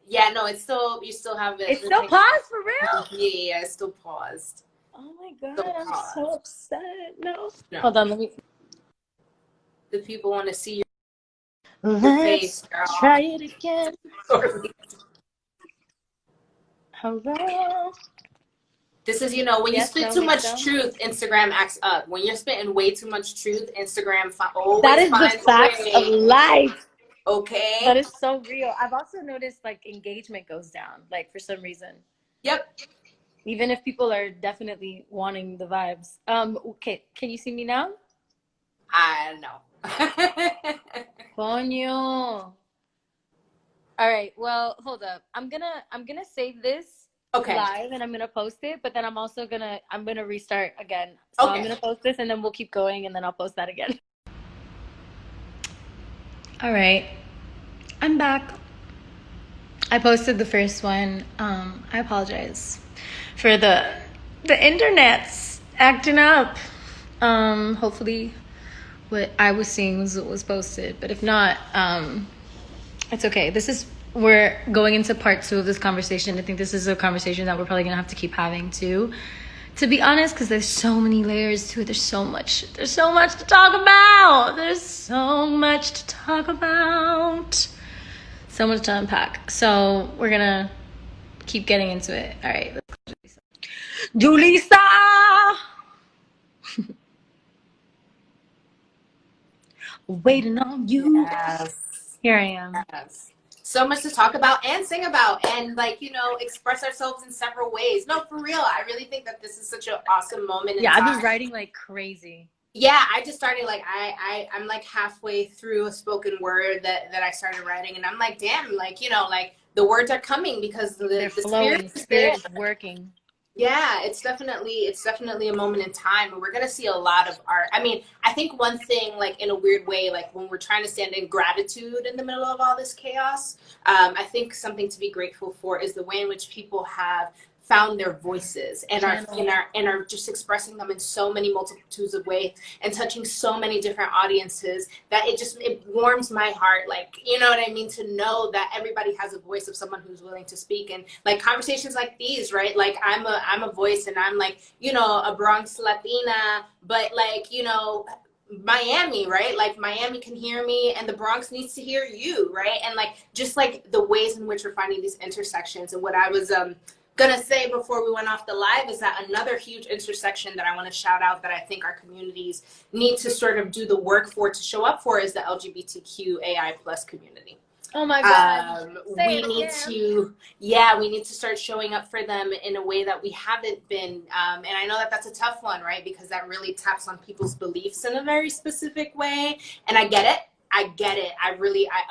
Yeah, no, it's still, you still have it. It's still paused for real? Yeah, it's still paused. Oh my God, I'm so upset. No. Hold on, let me. The people want to see your face, girl. Try it again. Hello. This is, you know, when you spit too much truth, Instagram acts up. When you're spitting way too much truth, Instagram always that is the facts of life. Okay. That is so real. I've also noticed like engagement goes down, like for some reason. Yep. Even if people are definitely wanting the vibes. Okay, can you see me now? No. Coño. All right. Well, hold up. I'm gonna save this live and I'm gonna post it, but then I'm gonna restart again. So I'm gonna post this and then we'll keep going and then I'll post that again. All right, I'm back. I posted the first one. I apologize for the internet's acting up. Hopefully what I was seeing was what was posted, but if not, it's okay. We're going into part 2 of this conversation. I think this is a conversation that we're probably gonna have to keep having too, to be honest, because there's so many layers to it. There's so much to talk about. So much to unpack. So we're gonna keep getting into it. All right, let's go. Julissa! Waiting on you. Yes. Here I am. Yes. So much to talk about and sing about and, like, you know, express ourselves in several ways. No, for real. I really think that this is such an awesome moment. Yeah, I've been writing like crazy. Yeah, I just started like I'm like halfway through a spoken word that I started writing, and I'm like, damn, like, you know, like the words are coming because the spirit is working. Yeah, it's definitely a moment in time, and we're gonna see a lot of art. I mean, I think one thing, like in a weird way, like when we're trying to stand in gratitude in the middle of all this chaos, I think something to be grateful for is the way in which people have found their voices and Channel. are just expressing them in so many multitudes of ways and touching so many different audiences that it warms my heart, like, you know what I mean, to know that everybody has a voice of someone who's willing to speak. And like conversations like these, right, like I'm a voice, and I'm like, you know, a Bronx Latina, but like, you know, Miami, right? Like Miami can hear me and the Bronx needs to hear you, right? And like just like the ways in which we're finding these intersections. And what I was gonna say before we went off the live is that another huge intersection that I want to shout out that I think our communities need to sort of do the work for, to show up for, is the LGBTQAI plus community. Oh my God. Say We it need again. to, yeah, we need to start showing up for them in a way that we haven't been. And I know that that's a tough one, right? Because that really taps on people's beliefs in a very specific way. And I get it. I get it. I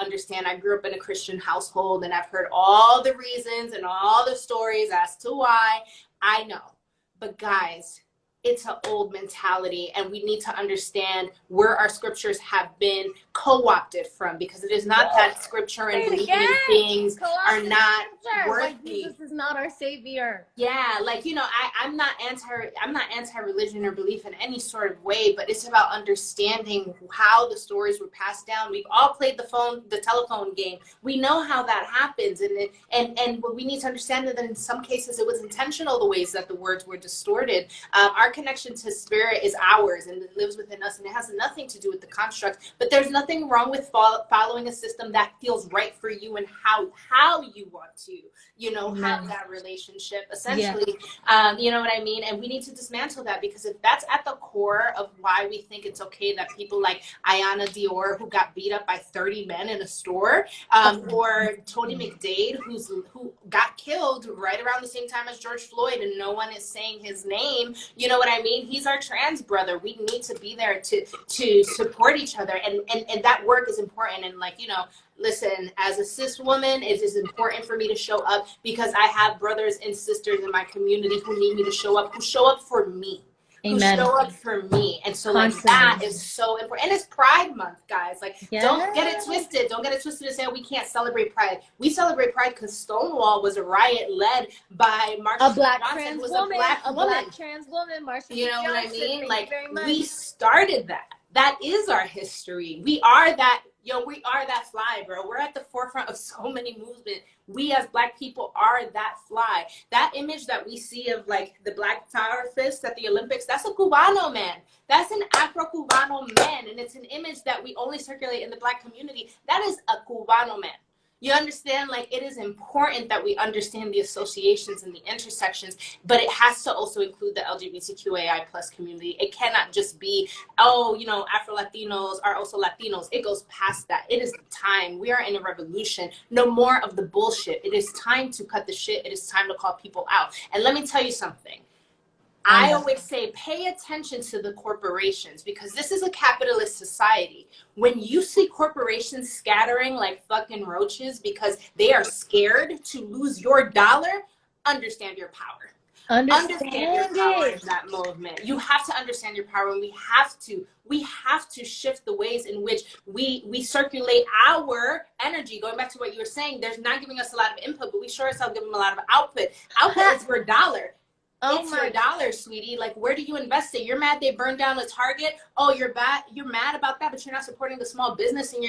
understand. I grew up in a Christian household, and I've heard all the reasons and all the stories as to why. I know. But guys, it's an old mentality, and we need to understand where our scriptures have been co-opted from, because it is not that scripture Say and it believing in again. things are Co-opted not scripture. Like worthy. Jesus is not our savior. Yeah, like, you know, I'm not anti-religion or belief in any sort of way, but it's about understanding how the stories were passed down. We've all played the telephone game. We know how that happens, and we need to understand that in some cases it was intentional, the ways that the words were distorted. Our connection to spirit is ours, and it lives within us, and it has nothing to do with the construct. But there's nothing wrong with following a system that feels right for you and how you want to, you know, have that relationship essentially. You know what I mean? And we need to dismantle that, because if that's at the core of why we think it's okay that people like Ayanna Dior, who got beat up by 30 men in a store, or Tony McDade, who got killed right around the same time as George Floyd, and no one is saying his name, you know what I mean? He's our trans brother. We need to be there to support each other, and that work is important. And like, you know, listen, as a cis woman, it is important for me to show up, because I have brothers and sisters in my community who need me to show up, who show up for me. Amen. Who show up for me. And so like Constantly. that is so important. And it's Pride Month, guys. Like, Yes. don't get it twisted. Don't get it twisted to say, oh, we can't celebrate Pride. We celebrate Pride because Stonewall was a riot led by Marsha A black Johnson, trans who was woman. a black woman. Black trans woman, Marsha You know what I Johnson. mean? Thank Like, you very much. we started that. That is our history. We are that, yo, we are that fly, bro. We're at the forefront of so many movements. We as Black people are that fly. That image that we see of like the Black Power fist at the Olympics, that's a Cubano man. That's an Afro-Cubano man. And it's an image that we only circulate in the Black community. That is a Cubano man. You understand? Like, it is important that we understand the associations and the intersections, but it has to also include the LGBTQAI plus community. It cannot just be, oh, you know, Afro-Latinos are also Latinos. It goes past that. It is time. We are in a revolution. No more of the bullshit. It is time to cut the shit. It is time to call people out. And let me tell you something. I always say, pay attention to the corporations, because this is a capitalist society. When you see corporations scattering like fucking roaches because they are scared to lose your dollar, understand your power. Understand your power in that movement. You have to understand your power, and we have to shift the ways in which we circulate our energy. Going back to what you were saying, there's not giving us a lot of input, but we sure as hell give them a lot of output. Output is your dollar. It's your dollar, sweetie. Like, where do you invest it? You're mad they burned down a Target. Oh, you're mad about that, but you're not supporting the small business in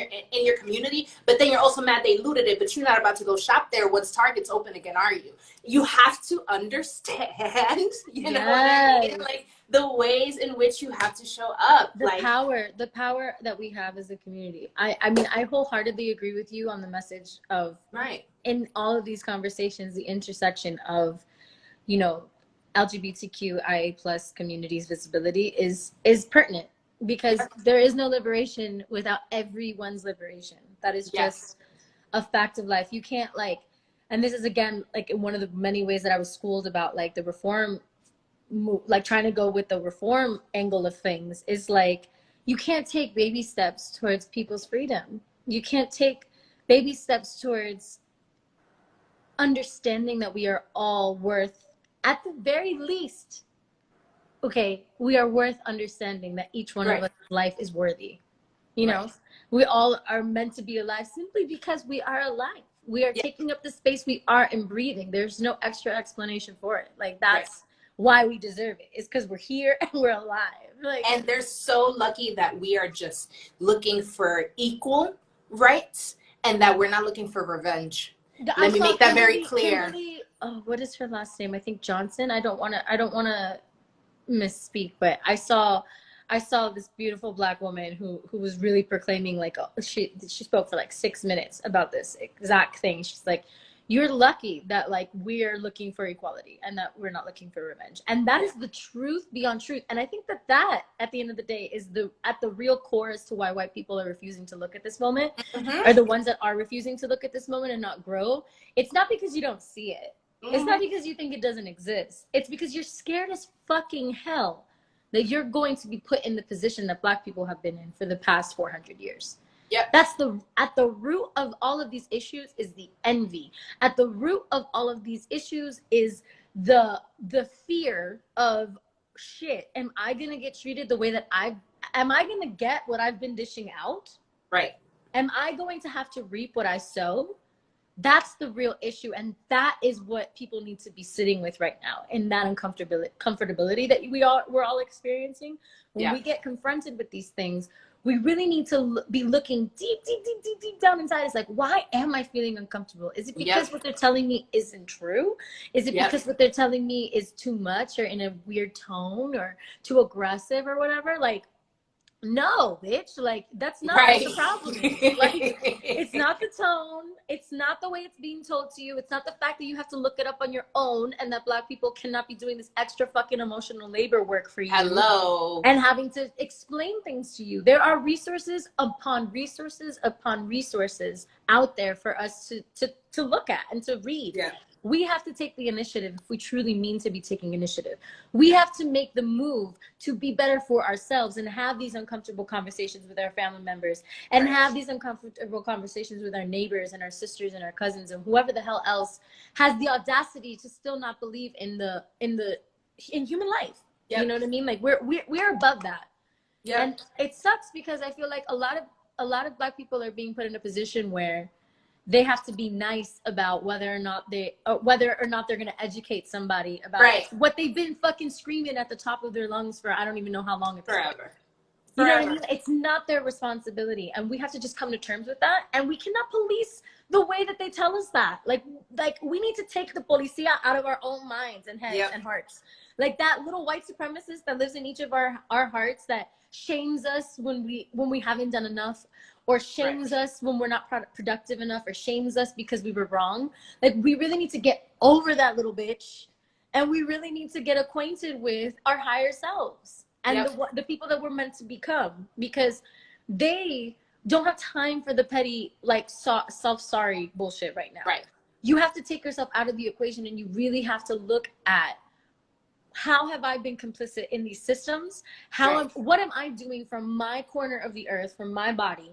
your community. But then you're also mad they looted it, but you're not about to go shop there once Target's open again, are you? You have to understand, you know what I mean? Like, the ways in which you have to show up. The power that we have as a community. I mean, I wholeheartedly agree with you on the message of, right, in all of these conversations, the intersection of, you know, LGBTQIA plus communities visibility is pertinent, because there is no liberation without everyone's liberation. That is just a fact of life. You can't, like, and this is again like one of the many ways that I was schooled about like the reform, like trying to go with the reform angle of things, is like, you can't take baby steps towards people's freedom. You can't take baby steps towards understanding that we are all worth at the very least, okay, we are worth understanding that each one of us life is worthy. You know, we all are meant to be alive simply because we are alive. We are taking up the space we are and breathing. There's no extra explanation for it. Like, that's why we deserve it. It's because we're here and we're alive. Like, and they're so lucky that we are just looking for equal rights and that we're not looking for revenge. Let me make that very clear. Oh, what is her last name? I think Johnson. I don't want to misspeak, but I saw this beautiful Black woman who was really proclaiming, like, she spoke for like 6 minutes about this exact thing. She's like, you're lucky that, like, we're looking for equality and that we're not looking for revenge. And that is the truth beyond truth. And I think that at the end of the day is at the real core as to why white people are refusing to look at this moment, are the ones that are refusing to look at this moment and not grow. It's not because you don't see it. It's not because you think it doesn't exist. It's because you're scared as fucking hell that you're going to be put in the position that Black people have been in for the past 400 years. Yep. That's at the root of all of these issues is the envy. At the root of all of these issues is the fear of, shit, am I going to get treated the way that am I going to get what I've been dishing out? Right. Am I going to have to reap what I sow? That's the real issue, and that is what people need to be sitting with right now, in that comfortability that we're all experiencing. When we get confronted with these things, we really need to be looking deep down inside. It's like, why am I feeling uncomfortable? Is it because what they're telling me isn't true? Is it because what they're telling me is too much or in a weird tone or too aggressive or whatever? Like, no, bitch, like, that's not what the problem is. Like, it's not the tone, it's not the way it's being told to you, it's not the fact that you have to look it up on your own and that Black people cannot be doing this extra fucking emotional labor work for you. Hello. And having to explain things to you. There are resources upon resources upon resources out there for us to look at and to read. Yeah. We have to take the initiative if we truly mean to be taking initiative. We have to make the move to be better for ourselves and have these uncomfortable conversations with our family members and have these uncomfortable conversations with our neighbors and our sisters and our cousins and whoever the hell else has the audacity to still not believe in human life. You know what I mean? Like, we're above that. Yeah. And it sucks because I feel like a lot of Black people are being put in a position where they have to be nice about whether or not they're going to educate somebody about what they've been fucking screaming at the top of their lungs for I don't even know how long. It's forever. You know what I mean? It's not their responsibility, and we have to just come to terms with that. And we cannot police the way that they tell us that. Like we need to take the policia out of our own minds and heads and hearts. Like that little white supremacist that lives in each of our hearts that shames us when we haven't done enough, or shames us when we're not productive enough, or shames us because we were wrong. Like, we really need to get over that little bitch, and we really need to get acquainted with our higher selves and the people that we're meant to become, because they don't have time for the petty, like, self-sorry bullshit right now. Right. You have to take yourself out of the equation, and you really have to look at, how have I been complicit in these systems? What am I doing from my corner of the earth, from my body,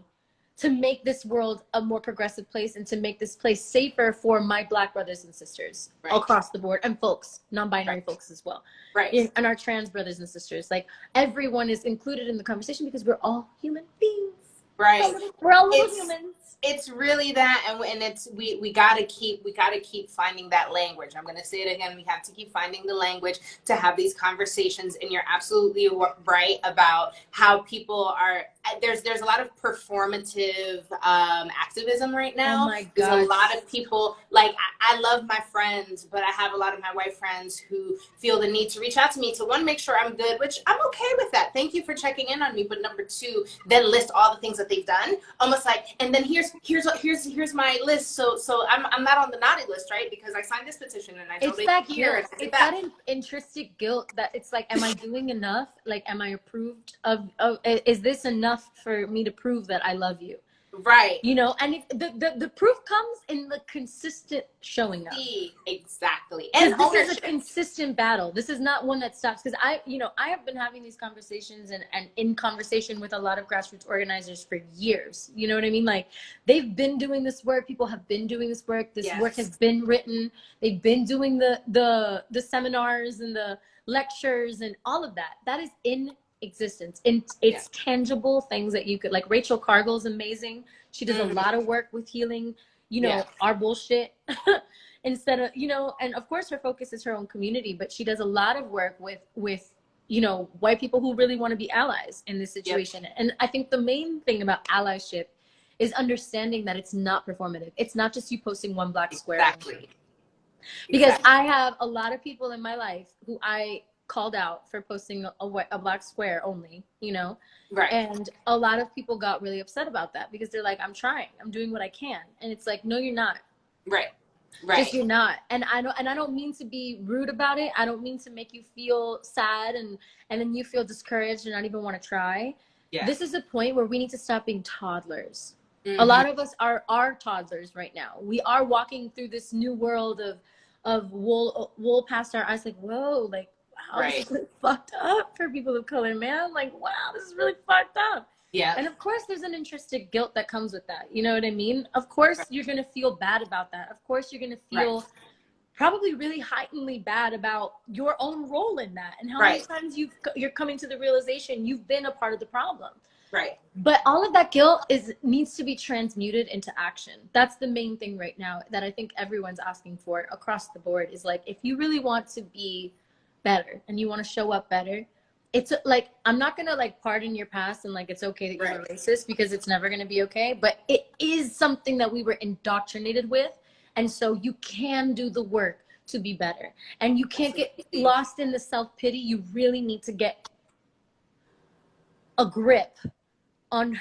to make this world a more progressive place and to make this place safer for my Black brothers and sisters across the board, and folks, non-binary folks as well. Right. And our trans brothers and sisters. Like, everyone is included in the conversation because we're all human beings. Right. We're all little humans. It's really that, and it's we gotta keep finding that language. I'm gonna say it again. We have to keep finding the language to have these conversations. And you're absolutely right about how people are. There's a lot of performative activism right now. Oh my God. There's a lot of people, like, I love my friends, but I have a lot of my white friends who feel the need to reach out to me to, one, make sure I'm good, which I'm okay with that. Thank you for checking in on me. But number two, then list all the things that they've done, almost like, and then here's my list. So I'm not on the naughty list, right? Because I signed this petition and I donated here. It's that intrinsic guilt that it's like, am I doing enough? Like, am I approved of is this enough for me to prove that I love you? Right. You know, and the proof comes in the consistent showing up. Exactly. And this ownership. is a consistent battle. This is not one that stops, because I have been having these conversations and in conversation with a lot of grassroots organizers for years. You know what I mean? Like, they've been doing this work. People have been doing this work. This Yes. work has been written. They've been doing the seminars and the lectures and all of that. That is in existence. It's tangible things that you could, like, Rachel Cargill's amazing. She does a lot of work with healing, you know, our bullshit. Instead of, you know, and of course her focus is her own community, but she does a lot of work with you know, white people who really want to be allies in this situation. Yep. And I think the main thing about allyship is understanding that it's not performative. It's not just you posting one black square. Exactly. Because I have a lot of people in my life who I called out for posting a black square only, you know? Right. And a lot of people got really upset about that, because they're like, I'm trying, I'm doing what I can. And it's like, no, you're not. Right. Right. Just, you're not. And I don't mean to be rude about it. I don't mean to make you feel sad and then you feel discouraged and not even want to try. Yeah. This is a point where we need to stop being toddlers. Mm-hmm. A lot of us are toddlers right now. We are walking through this new world of wool past our eyes, like, whoa, like, wow, this is really fucked up for people of color, man. Like, wow, this is really fucked up. Yeah. And of course there's an intrinsic guilt that comes with that. You know what I mean? Of course you're going to feel bad about that. Of course you're going to feel probably really heightenedly bad about your own role in that, and how many times you're coming to the realization you've been a part of the problem. Right. But all of that guilt needs to be transmuted into action. That's the main thing right now that I think everyone's asking for across the board, is like, if you really want to be better and you want to show up better, it's like, I'm not going to like pardon your past and like, it's okay that you were racist, because it's never going to be okay. But it is something that we were indoctrinated with. And so you can do the work to be better, and you can't get lost in the self-pity. You really need to get a grip on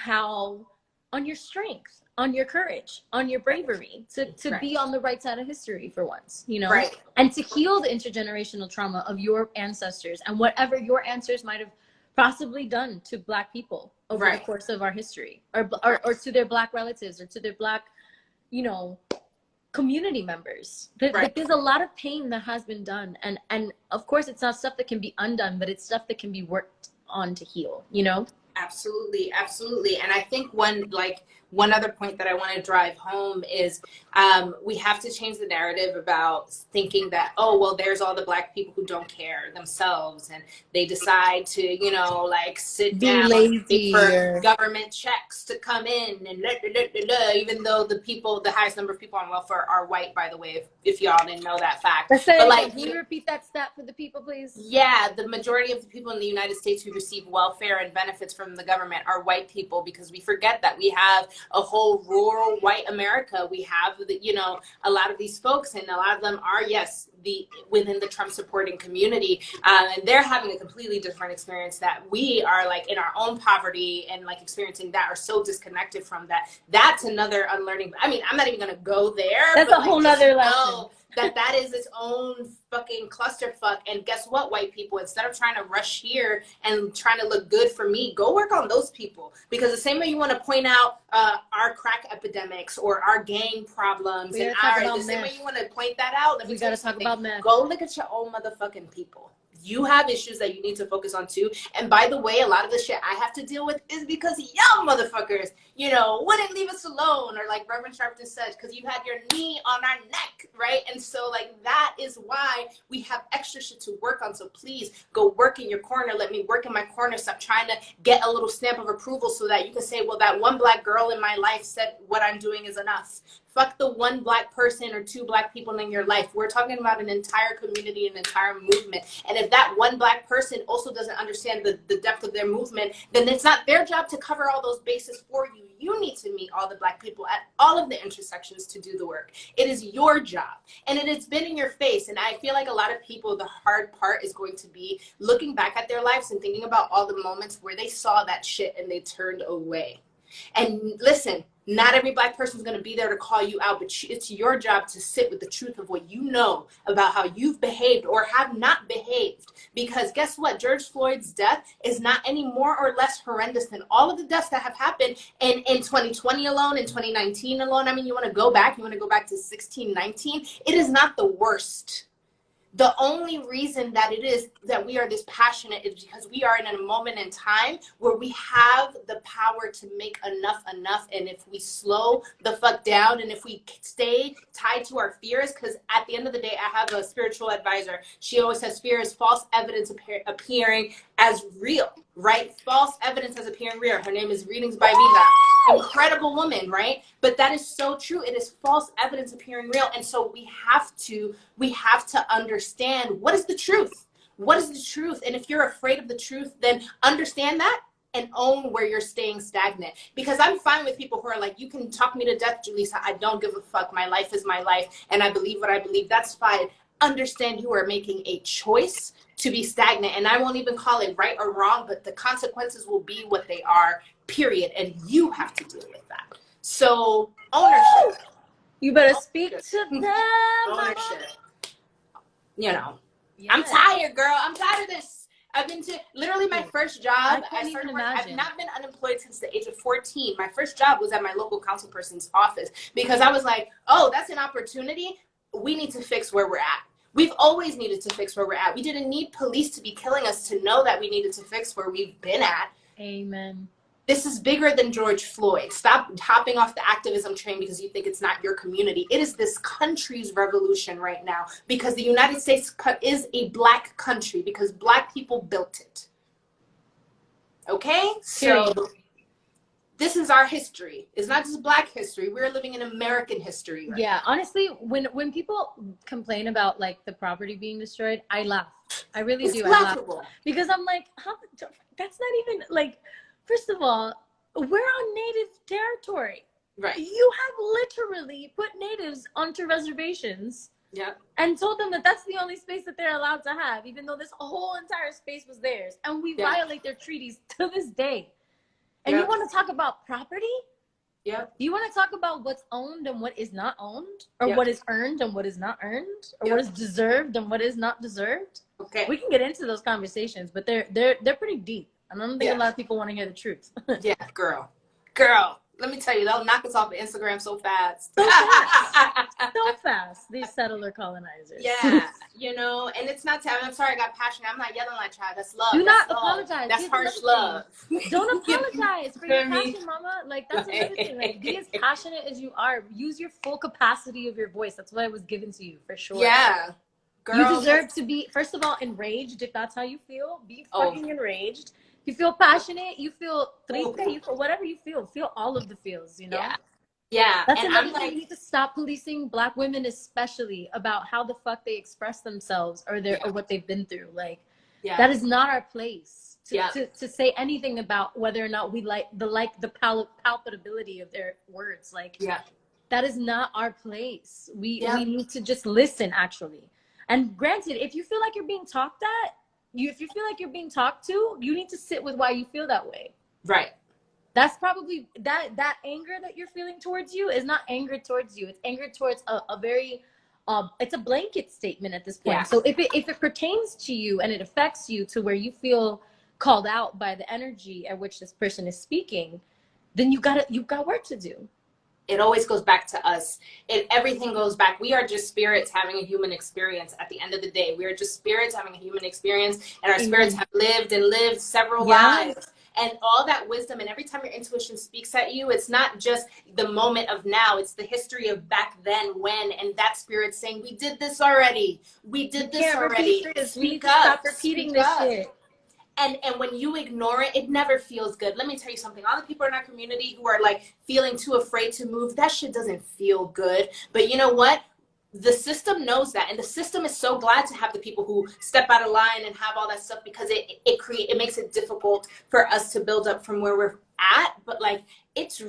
your strength, on your courage, on your bravery, to be on the right side of history for once, you know, and to heal the intergenerational trauma of your ancestors and whatever your ancestors might have possibly done to Black people over the course of our history, or to their Black relatives, or to their Black, you know, community members. There's a lot of pain that has been done, and of course it's not stuff that can be undone, but it's stuff that can be worked on to heal, you know. Absolutely, absolutely. And I think one other point that I want to drive home is we have to change the narrative about thinking that, oh, well, there's all the Black people who don't care themselves, and they decide to, you know, like sit down for government checks to come in, and even though the highest number of people on welfare are white, by the way, if y'all didn't know that fact. But like, can you repeat that stat for the people, please? Yeah, the majority of the people in the United States who receive welfare and benefits from the government are white people, because we forget that we have a whole rural white America. We have, you know, a lot of these folks, and a lot of them are, yes, within the Trump supporting community, and they're having a completely different experience that we are, like, in our own poverty and like experiencing that, are so disconnected from that. That's another unlearning. I mean, I'm not even gonna go there. That's a whole nother lesson. That is its own fucking clusterfuck. And guess what, white people, instead of trying to rush here and trying to look good for me, go work on those people. Because the same way you want to point out our crack epidemics or our gang problems, and the same way you want to point that out, we gotta talk about meth. Go look at your own motherfucking people. You have issues that you need to focus on too. And by the way, a lot of the shit I have to deal with is because y'all motherfuckers, you know, wouldn't leave us alone, or like Reverend Sharpton said, because you had your knee on our neck, right? And so like, that is why we have extra shit to work on. So please go work in your corner. Let me work in my corner. Stop trying to get a little stamp of approval so that you can say, well, that one Black girl in my life said what I'm doing is enough. Fuck the one Black person or two Black people in your life. We're talking about an entire community, an entire movement. And if that one Black person also doesn't understand the depth of their movement, then it's not their job to cover all those bases for you. You need to meet all the Black people at all of the intersections to do the work. It is your job. And it has been in your face. And I feel like a lot of people, the hard part is going to be looking back at their lives and thinking about all the moments where they saw that shit and they turned away. And listen, not every Black person is going to be there to call you out, but it's your job to sit with the truth of what you know about how you've behaved or have not behaved. Because guess what? George Floyd's death is not any more or less horrendous than all of the deaths that have happened in 2020 alone, in 2019 alone. I mean, you want to go back to 1619. It is not the worst. The only reason that it is that we are this passionate is because we are in a moment in time where we have the power to make enough. And if we slow the fuck down and if we stay tied to our fears, because at the end of the day, I have a spiritual advisor. She always says fear is false evidence appearing as real, right? False evidence as appearing real. Her name is Readings by Vida. Incredible woman, right? But that is so true. It is false evidence appearing real. And so we have to understand what is the truth. What is the truth? And if you're afraid of the truth, then understand that and own where you're staying stagnant. Because I'm fine with people who are like, you can talk me to death, Julissa. I don't give a fuck. My life is my life. And I believe what I believe. That's fine. Understand you are making a choice to be stagnant. And I won't even call it right or wrong, but the consequences will be what they are, period. And you have to deal with that. So ownership. You better speak to them. Ownership. You know, Yes. I'm tired, girl. I'm tired of this. I've been to literally my first job. I've not been unemployed since the age of 14. My first job was at my local council person's office because I was like, oh, that's an opportunity. We need to fix where we're at. We've always needed to fix where we're at. We didn't need police to be killing us to know that we needed to fix where we've been at. Amen. This is bigger than George Floyd. Stop hopping off the activism train because you think it's not your community. It is this country's revolution right now because the United States is a Black country because Black people built it. Okay? So this is our history. It's not just Black history. We're living in American history right now. Honestly, when people complain about like the property being destroyed, I laugh. I really do. Laughable. I laugh because I'm like, that's not even like. First of all, we're on native territory. Right. You have literally put natives onto reservations. Yeah. And told them that that's the only space that they're allowed to have, even though this whole entire space was theirs. And we violate their treaties to this day. And you want to talk about property? Yeah. You want to talk about what's owned and what is not owned? Or what is earned and what is not earned? Or what is deserved and what is not deserved? Okay. We can get into those conversations, but they're pretty deep. And I don't think a lot of people want to hear the truth. Yeah, girl. Let me tell you, they'll knock us off of Instagram so fast. So fast, these settler colonizers. Yeah, you know, and it's not, I'm sorry I got passionate. I'm not yelling like child. That's love. Do that's not apologize. That's harsh love. Don't apologize for your passion, mama. Like, that's another thing. Like, be as passionate as you are. Use your full capacity of your voice. That's what was given to you, for sure. Yeah. Girl, you deserve to be, first of all, enraged. If that's how you feel, be fucking enraged. You feel passionate, you feel triste, you feel whatever you feel all of the feels, you know? Yeah. That's and another I'm thing. like, We need to stop policing Black women, especially about how the fuck they express themselves or or what they've been through. Like, that is not our place to say anything about whether or not we like the palpability of their words. Like, that is not our place. We need to just listen, actually. And granted, if you feel like you're being talked at, if you feel like you're being talked to, you need to sit with why you feel that way. Right. That's probably that anger that you're feeling towards you is not anger towards you. It's anger towards a very it's a blanket statement at this point. So if it pertains to you and it affects you to where you feel called out by the energy at which this person is speaking, then you've got work to do. It always goes back to us. Everything goes back. We are just spirits having a human experience at the end of the day. We are just spirits having a human experience, and our spirits have lived several lives. And all that wisdom, and every time your intuition speaks at you, it's not just the moment of now, it's the history of back then when, and that spirit saying, we did this already. We did this already. Speak up. Stop repeating this shit. And when you ignore it, it never feels good. Let me tell you something. All the people in our community who are like feeling too afraid to move, that shit doesn't feel good. But you know what? The system knows that. And the system is so glad to have the people who step out of line and have all that stuff because it makes it difficult for us to build up from where we're at, but like it's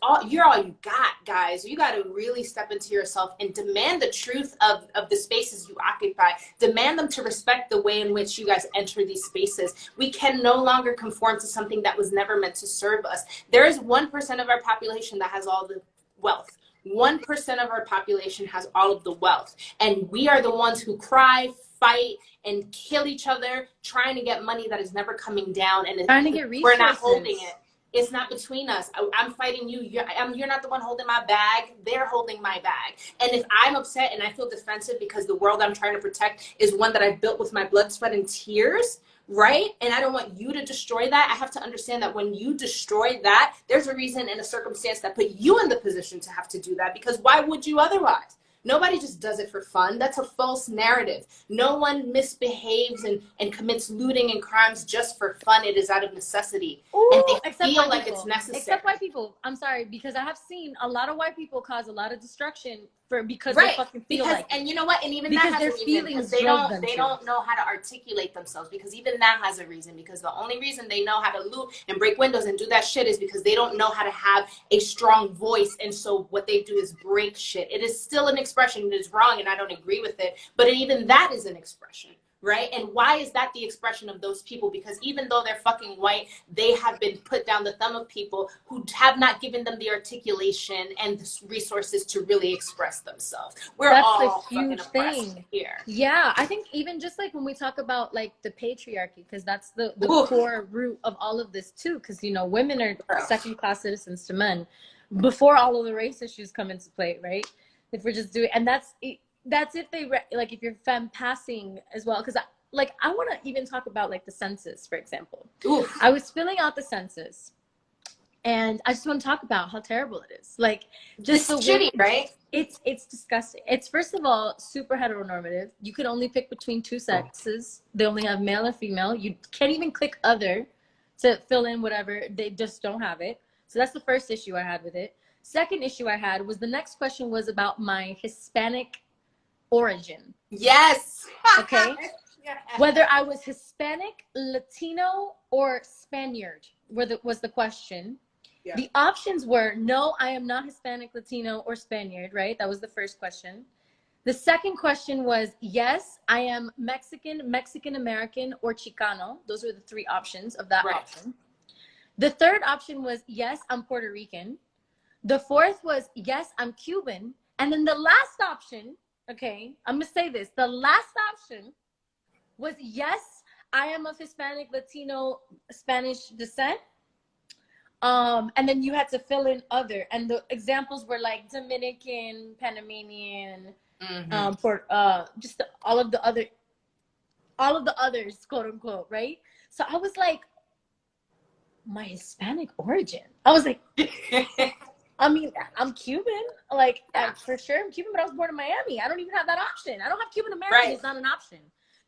all you're all you got, guys. You got to really step into yourself and demand the truth of the spaces you occupy. Demand them to respect the way in which you guys enter these spaces. We can no longer conform to something that was never meant to serve us. There is 1% of our population that has all the wealth. 1% of our population has all of the wealth, and we are the ones who cry, fight, and kill each other trying to get money that is never coming down, and trying to get resources. We're not holding it. It's not between us. I'm fighting you. You're not the one holding my bag. They're holding my bag. And if I'm upset and I feel defensive because the world I'm trying to protect is one that I built with my blood, sweat, and tears, right? And I don't want you to destroy that. I have to understand that when you destroy that, there's a reason and a circumstance that put you in the position to have to do that, because why would you otherwise? Nobody just does it for fun. That's a false narrative. No one misbehaves and commits looting and crimes just for fun. It is out of necessity. Ooh, and they feel like people. It's necessary. Except white people. I'm sorry, because I have seen a lot of white people cause a lot of destruction because right. they fucking feel like and you know what? And even because that has their a reason. feelings They don't know how to articulate themselves, because even that has a reason. Because the only reason they know how to loot and break windows and do that shit is because they don't know how to have a strong voice. And so what they do is break shit. It is still an expression. It is wrong, and I don't agree with it. But even that is an expression. Right? And why is that the expression of those people? Because even though they're fucking white, they have been put down the thumb of people who have not given them the articulation and the resources to really express themselves. That's all a huge thing here. Yeah, I think even just like when we talk about like the patriarchy, because that's the core root of all of this too. Because, you know, women are second-class citizens to men before all of the race issues come into play, right? If we're just doing, and that's if they like if you're femme passing as well, because I want to even talk about like the census, for example. Oof. I was filling out the census, and I just want to talk about how terrible it is. Like, just it's shitty, right? It's disgusting. It's, first of all, super heteronormative. You can only pick between two sexes. They only have male or female. You can't even click other to fill in whatever. They just don't have it. So that's the first issue I had with it. Second issue I had was the next question was about my Hispanic origin. Yes. Okay. Yeah. Whether I was Hispanic, Latino, or Spaniard was the question. Yeah. The options were, no, I am not Hispanic, Latino, or Spaniard, right? That was the first question. The second question was, yes, I am Mexican, Mexican-American, or Chicano. Those were the three options of that option. The third option was, yes, I'm Puerto Rican. The fourth was, yes, I'm Cuban. And then the last option, okay, I'm going to say this. The last option was, yes, I am of Hispanic, Latino, Spanish descent. And then you had to fill in other. And the examples were like Dominican, Panamanian, just all of the others, quote unquote, right? So I was like, my Hispanic origin. I was like, I mean, I'm Cuban, like, for sure I'm Cuban, but I was born in Miami. I don't even have that option. I don't have Cuban American. It's not an option.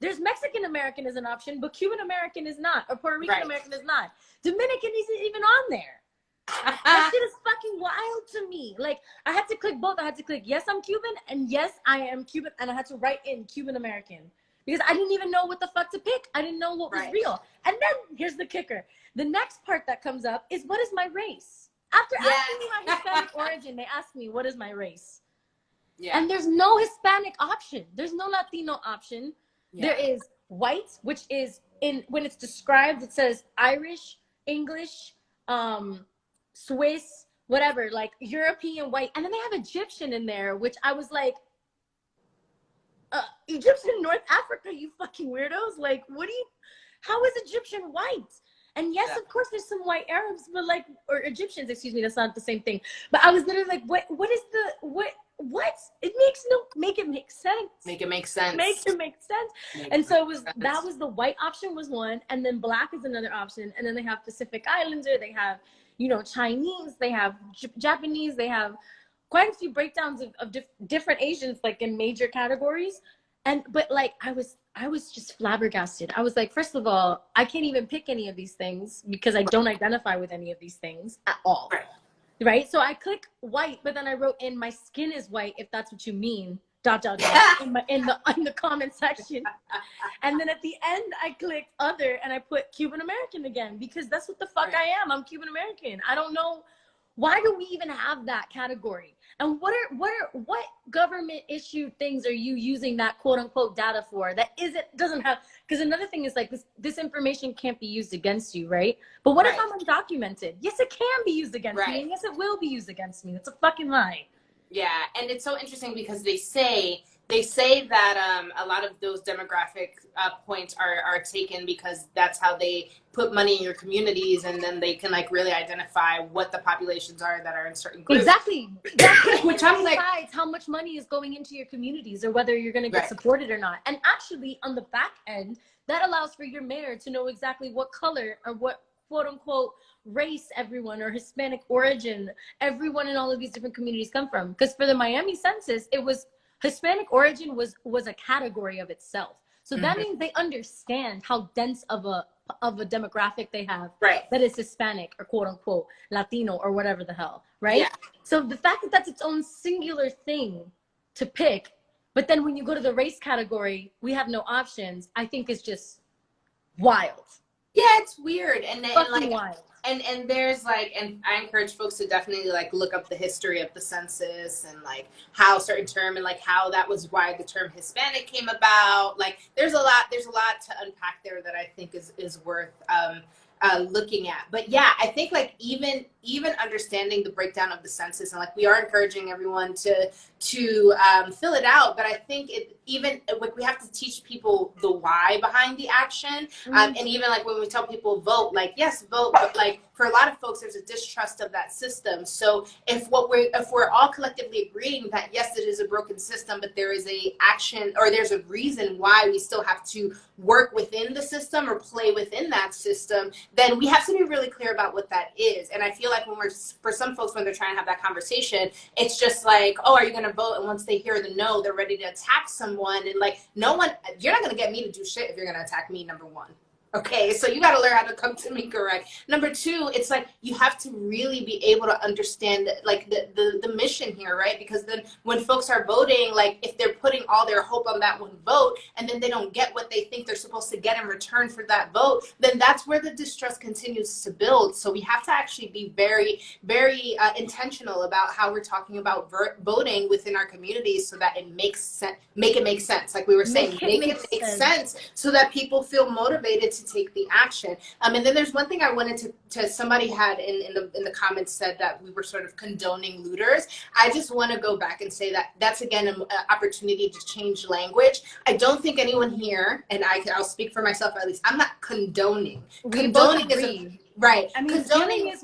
There's Mexican American is an option, but Cuban American is not, or Puerto Rican American is not. Dominican isn't even on there. That shit is fucking wild to me. Like, I had to click both. I had to click, yes, I'm Cuban, and yes, I am Cuban, and I had to write in Cuban American because I didn't even know what the fuck to pick. I didn't know what was real. And then here's the kicker. The next part that comes up is, what is my race? After asking me my Hispanic origin, they ask me, what is my race? Yeah. And there's no Hispanic option. There's no Latino option. Yeah. There is white, which is when it's described, it says Irish, English, Swiss, whatever, like European white. And then they have Egyptian in there, which I was like, Egyptian North Africa, you fucking weirdos. Like, how is Egyptian white? And yes, of course, there's some white Arabs, but like, or Egyptians, excuse me, that's not the same thing. But I was literally like, what? It make it make sense. Make it make sense. Make it make sense. And so that was the white option was one, and then black is another option. And then they have Pacific Islander, they have, Chinese, they have Japanese, they have quite a few breakdowns of different Asians, like in major categories. But like, I was just flabbergasted. I was like, first of all, I can't even pick any of these things because I don't identify with any of these things at all. Right? So I click white, but then I wrote in, my skin is white, if that's what you mean. dot dot dot in the comment section. And then at the end I clicked other and I put Cuban American again, because that's what the fuck I am. I'm Cuban American. I don't know, why do we even have that category? And what government issued things are you using that quote unquote data for that doesn't have? Because another thing is like this information can't be used against you, right? But what if I'm undocumented? Yes, it can be used against me, and yes, it will be used against me. That's a fucking lie. Yeah, and it's so interesting because they say that a lot of those demographic points are taken because that's how they put money in your communities, and then they can like really identify what the populations are that are in certain groups. Exactly. Which I'm like, decides how much money is going into your communities or whether you're going to get supported or not. And actually, on the back end, that allows for your mayor to know exactly what color or what quote unquote race everyone, or Hispanic origin everyone in all of these different communities come from. Because for the Miami census, it was Hispanic origin was a category of itself. So that means they understand how dense of a demographic they have that is Hispanic or quote unquote Latino or whatever the hell, right? Yeah. So the fact that that's its own singular thing to pick, but then when you go to the race category, we have no options, I think is just wild. Yeah, it's weird. And like wild. And there's like, and I encourage folks to definitely like look up the history of the census and like how certain term and like how that was why the term Hispanic came about. Like there's a lot to unpack there that I think is worth looking at. But yeah, I think like even understanding the breakdown of the census, and like we are encouraging everyone to fill it out, but I think like we have to teach people the why behind the action. And even like when we tell people vote, like yes, vote, but like for a lot of folks there's a distrust of that system. So if we're all collectively agreeing that yes, it is a broken system, but there is a action or there's a reason why we still have to work within the system or play within that system, then we have to be really clear about what that is. And I feel like for some folks, when they're trying to have that conversation, it's just like, oh, are you going to vote? And once they hear the no, they're ready to attack someone. And like, you're not going to get me to do shit if you're going to attack me, number one. Okay, so you got to learn how to come to me correct. Number two, it's like you have to really be able to understand like the mission here, right? Because then when folks are voting, like if they're putting all their hope on that one vote and then they don't get what they think they're supposed to get in return for that vote, then that's where the distrust continues to build. So we have to actually be very, very intentional about how we're talking about voting within our communities so that it makes sense, make it make sense. Like we were saying, make it make sense so that people feel motivated to take the action. And then there's one thing I wanted to somebody had in the comments said that we were sort of condoning looters. I just want to go back and say that that's again an opportunity to change language. I don't think anyone here, and I'll speak for myself at least, I'm not condoning. Condoning is right. I mean, stealing is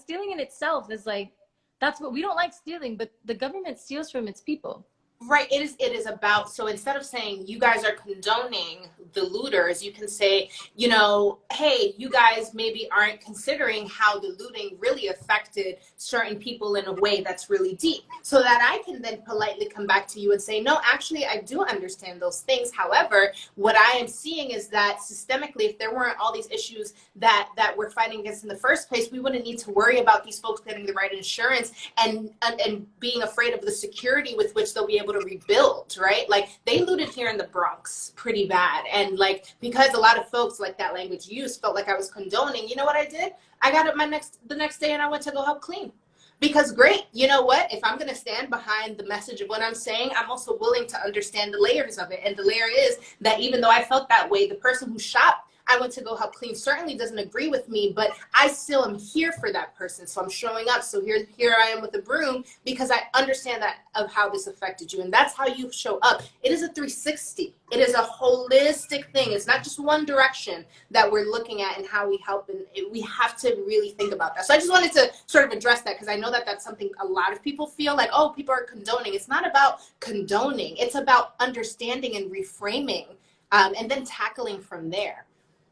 stealing in itself is like, that's what we don't like stealing, but the government steals from its people. Right. It is about, so instead of saying you guys are condoning the looters, you can say, you know, hey, you guys maybe aren't considering how the looting really affected certain people in a way that's really deep, so that I can then politely come back to you and say, no, actually, I do understand those things. However, what I am seeing is that systemically, if there weren't all these issues that we're fighting against in the first place, we wouldn't need to worry about these folks getting the right insurance and being afraid of the security with which they'll be able to rebuild, right? Like they looted here in the Bronx pretty bad. And like, because a lot of folks like that language used felt like I was condoning, you know what I did? I got up the next day and I went to go help clean. Because great, you know what? If I'm going to stand behind the message of what I'm saying, I'm also willing to understand the layers of it. And the layer is that even though I felt that way, the person who shot, I went to go help clean, certainly doesn't agree with me, but I still am here for that person. So I'm showing up. So here I am with a broom because I understand that of how this affected you. And that's how you show up. It is a 360. It is a holistic thing. It's not just one direction that we're looking at and how we help. And we have to really think about that. So I just wanted to sort of address that because I know that that's something a lot of people feel like, oh, people are condoning. It's not about condoning. It's about understanding and reframing and then tackling from there.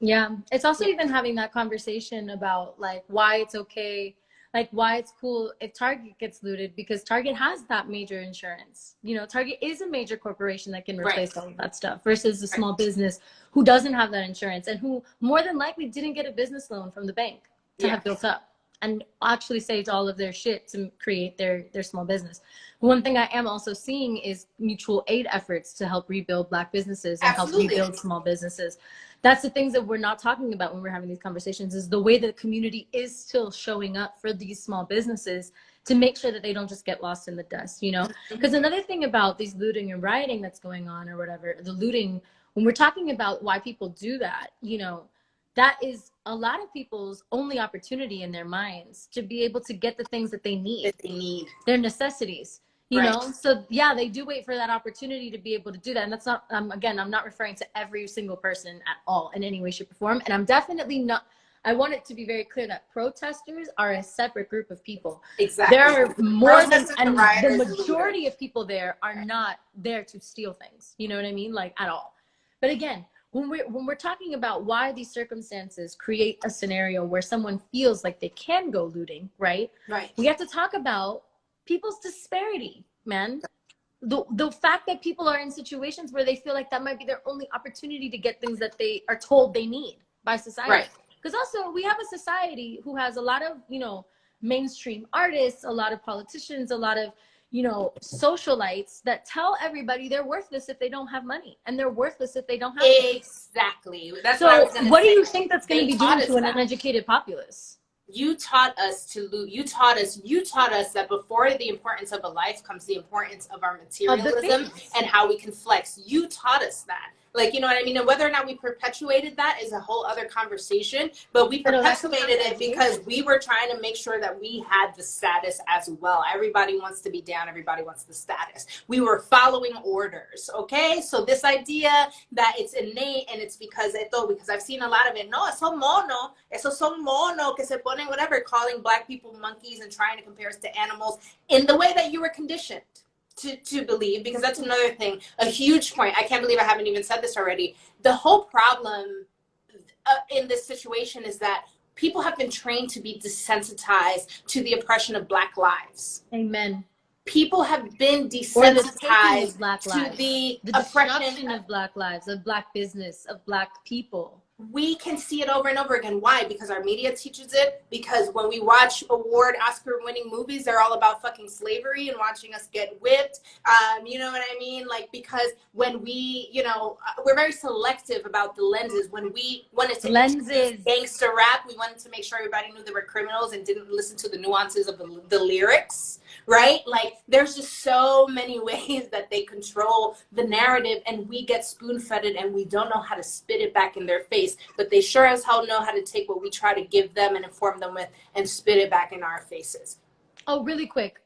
Yeah, it's also even having that conversation about like why it's okay, like why it's cool if Target gets looted, because Target has that major insurance. You know, Target is a major corporation that can replace all of that stuff versus a small business who doesn't have that insurance and who more than likely didn't get a business loan from the bank to have built up and actually saved all of their shit to create their small business. One thing I am also seeing is mutual aid efforts to help rebuild Black businesses and help Absolutely. rebuild small businesses. That's the things that we're not talking about when we're having these conversations, is the way that the community is still showing up for these small businesses to make sure that they don't just get lost in the dust, you know? Because another thing about these looting and rioting that's going on or whatever, the looting, when we're talking about why people do that, you know, that is a lot of people's only opportunity in their minds to be able to get the things that they need, their necessities. You know, so yeah, they do wait for that opportunity to be able to do that. And that's not, again, I'm not referring to every single person at all in any way, shape, or form. And I'm definitely not, I want it to be very clear that protesters are a separate group of people. Exactly. There are more than, and the majority of people there are not there to steal things. You know what I mean? Like, at all. But again, when we're talking about why these circumstances create a scenario where someone feels like they can go looting, right? We have to talk about people's disparity, man. The fact that people are in situations where they feel like that might be their only opportunity to get things that they are told they need by society. Because also we have a society who has a lot of, you know, mainstream artists, a lot of politicians, a lot of, you know, socialites that tell everybody they're worthless if they don't have money, and they're worthless if they don't have money. Exactly. That's so what I was gonna what say. Do you think that's going to be doing to an uneducated populace? You taught us to loot. You taught us that before the importance of a life comes the importance of our materialism and how we can flex. You taught us that. Like, you know what I mean? And whether or not we perpetuated that is a whole other conversation, but we perpetuated it because we were trying to make sure that we had the status as well. Everybody wants to be down. Everybody wants the status. We were following orders, okay? So this idea that it's innate and it's because I've seen a lot of it. No, eso mono. Esos son mono que se ponen whatever, calling Black people monkeys and trying to compare us to animals in the way that you were conditioned to believe, because that's another thing, a huge point. I can't believe I haven't even said this already. The whole problem in this situation is that people have been trained to be desensitized to the oppression of Black lives. Amen. People have been desensitized to the oppression of Black lives, of Black business, of Black people. We can see it over and over again. Why? Because our media teaches it. Because when we watch Oscar-winning movies, they're all about fucking slavery and watching us get whipped. You know what I mean? Like, because when we, you know, we're very selective about the lenses. When we wanted to introduce gangster rap, we wanted to make sure everybody knew they were criminals and didn't listen to the nuances of the lyrics, right? Like, there's just so many ways that they control the narrative, and we get spoon-fed it, and we don't know how to spit it back in their face. But they sure as hell know how to take what we try to give them and inform them with and spit it back in our faces. Oh, really quick.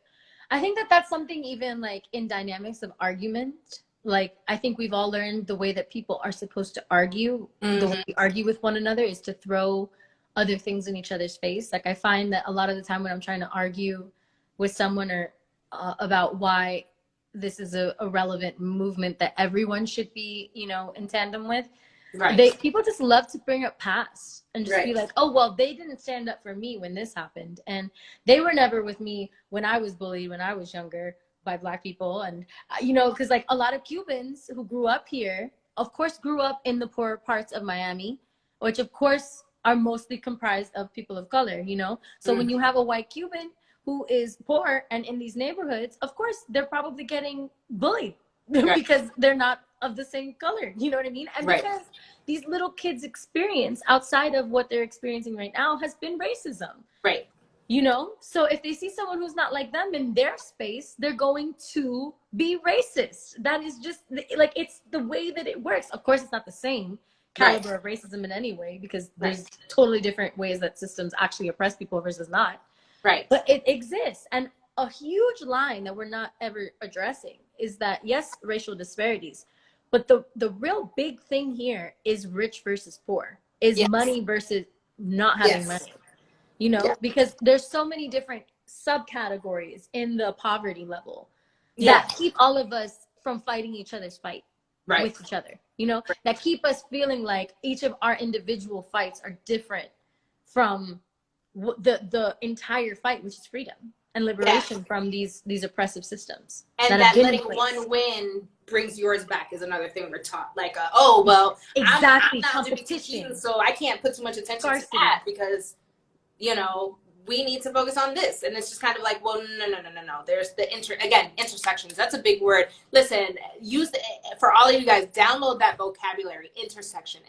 I think that that's something even like in dynamics of argument. Like, I think we've all learned the way that people are supposed to argue. The way we argue with one another is to throw other things in each other's face. Like, I find that a lot of the time when I'm trying to argue with someone or about why this is a relevant movement that everyone should be, you know, in tandem with, people just love to bring up past and just be like, oh, well, they didn't stand up for me when this happened, and they were never with me when I was bullied when I was younger by Black people. And you know, because like a lot of Cubans who grew up here, of course, grew up in the poorer parts of Miami, which of course are mostly comprised of people of color, you know. So when you have a white Cuban who is poor and in these neighborhoods, of course they're probably getting bullied because they're not of the same color, you know what I mean? And because these little kids' experience outside of what they're experiencing right now has been racism. You know, so if they see someone who's not like them in their space, they're going to be racist. That is just like, it's the way that it works. Of course, it's not the same caliber of racism in any way, because there's totally different ways that systems actually oppress people versus not. But it exists. And a huge line that we're not ever addressing is that, yes, racial disparities, but the real big thing here is rich versus poor, is money versus not having money, you know, because there's so many different subcategories in the poverty level that keep all of us from fighting each other's fight with each other, you know, that keep us feeling like each of our individual fights are different from the entire fight, which is freedom and liberation from these oppressive systems. And that letting one win brings yours back is another thing we're taught. Like, oh, well, I'm not competition. LGBTQ, so I can't put too much attention to that because, you know, we need to focus on this. And it's just kind of like, well, no. There's the intersections. That's a big word. Listen, for all of you guys, download that vocabulary, intersection.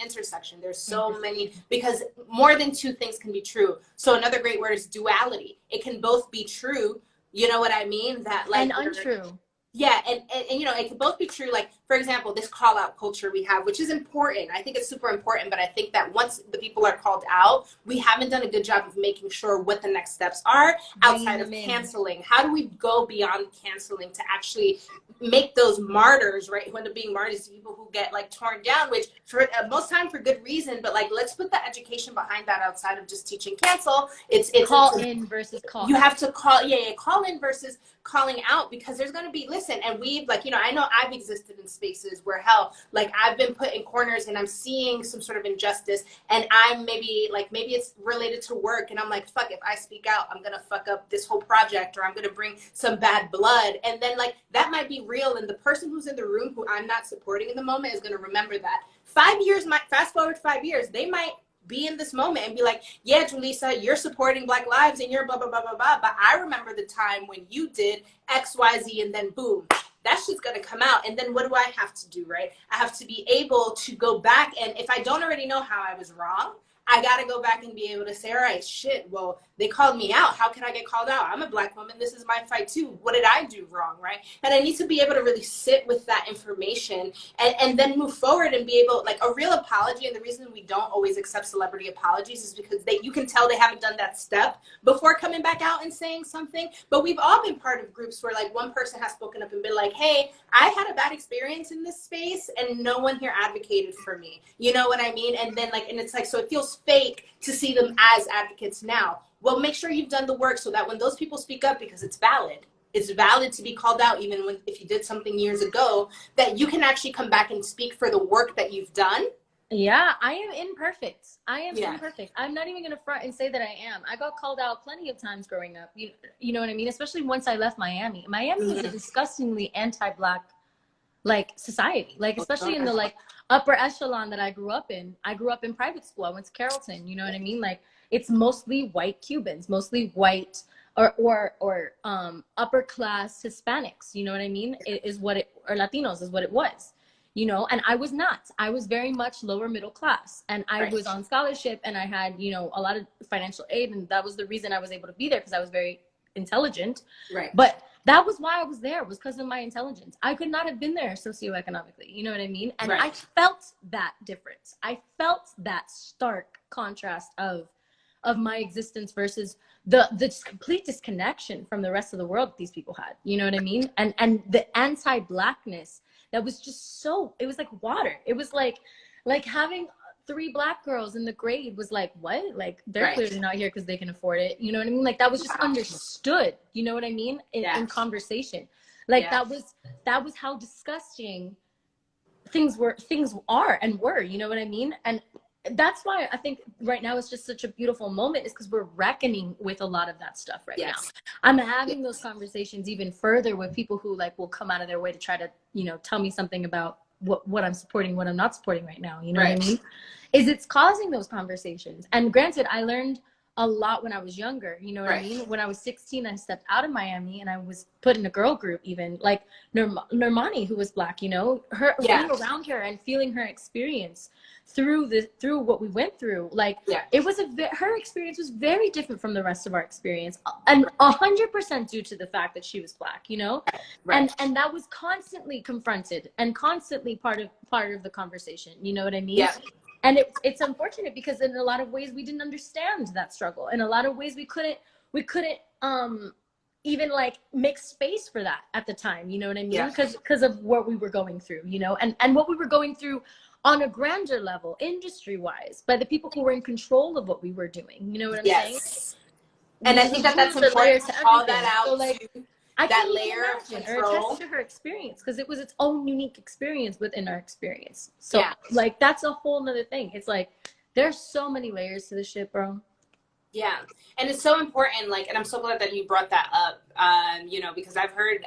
There's so many, because more than two things can be true. So another great word is duality. It can both be true. You know what I mean? That like, and untrue. Yeah, and you know, it can both be true. Like, for example, this call out culture we have, which is important. I think it's super important, but I think that once the people are called out, we haven't done a good job of making sure what the next steps are outside of canceling. How do we go beyond canceling to actually make those martyrs, right? Who end up being martyrs, people who get like torn down, which for most time for good reason, but like, let's put the education behind that outside of just teaching cancel. It's call in versus call you out. have to call in versus calling out, because there's going to be, listen, and we've like, you know, I know I've existed in spaces where hell, like I've been put in corners and I'm seeing some sort of injustice, and I'm maybe it's related to work, and I'm like, fuck, if I speak out, I'm going to fuck up this whole project, or I'm going to bring some bad blood. And then like, that might be real. And the person who's in the room who I'm not supporting in the moment is going to remember that. 5 years, fast forward 5 years, they might be in this moment and be like, yeah, Julissa, you're supporting Black lives and you're blah, blah, blah, blah, blah. But I remember the time when you did X, Y, Z, and then boom, that shit's going to come out. And then what do I have to do, right? I have to be able to go back. And if I don't already know how I was wrong, I got to go back and be able to say, all right, shit, well, they called me out. How can I get called out? I'm a Black woman. This is my fight too. What did I do wrong, right? And I need to be able to really sit with that information and then move forward and be able, like, a real apology. And the reason we don't always accept celebrity apologies is because you can tell they haven't done that step before coming back out and saying something. But we've all been part of groups where like one person has spoken up and been like, hey, I had a bad experience in this space and no one here advocated for me. You know what I mean? And then like, and it's like, so it feels fake to see them as advocates now. Well, make sure you've done the work so that when those people speak up, because it's valid to be called out, even if you did something years ago, that you can actually come back and speak for the work that you've done. Yeah, I am imperfect. Imperfect. I'm not even gonna front and say that I am. I got called out plenty of times growing up. You know what I mean? Especially once I left Miami. Miami was a disgustingly anti-Black like society. Like especially in the like upper echelon that I grew up in. I grew up in private school. I went to Carrollton. You know what I mean? Like it's mostly white Cubans, mostly white or upper class Hispanics. You know what I mean? Or Latinos is what it was. You know, and I was not. I was very much lower middle class, and I was on scholarship, and I had, you know, a lot of financial aid, and that was the reason I was able to be there, because I was very intelligent. Right. But that was why I was there, was because of my intelligence. I could not have been there socioeconomically. You know what I mean? And I felt that difference. I felt that stark contrast of my existence versus the complete disconnection from the rest of the world that these people had. You know what I mean? And the anti-Blackness that was just so, it was like water. It was like having 3 Black girls in the grade was like, what? Like they're clearly not here because they can afford it. You know what I mean? Like that was just understood. You know what I mean? In conversation. Like that was how disgusting things are and were, you know what I mean? And that's why I think right now it's just such a beautiful moment, is because we're reckoning with a lot of that stuff right now. I'm having those conversations even further with people who like will come out of their way to try to, you know, tell me something about what I'm supporting, what I'm not supporting right now. You know what I mean? It's causing those conversations. And granted, I learned a lot when I was younger. You know what I mean? When I was 16, I stepped out of Miami and I was put in a girl group, even like Normani, who was Black, you know, being around her and feeling her experience through what we went through. Like it was her experience was very different from the rest of our experience, and 100% due to the fact that she was Black, you know, and that was constantly confronted and constantly part of the conversation. You know what I mean? And it's unfortunate because in a lot of ways we didn't understand that struggle. In a lot of ways we couldn't even like make space for that at the time. You know what I mean? Because of what we were going through, you know, and what we were going through on a grander level, industry-wise, by the people who were in control of what we were doing. You know what I'm saying? And I think that's important to call that out. So, like, that layer of control, or attest to her experience, because it was its own unique experience within our experience. So like that's a whole nother thing. It's like there's so many layers to this shit, bro. Yeah, and it's so important. Like, and I'm so glad that you brought that up. You know, because I've heard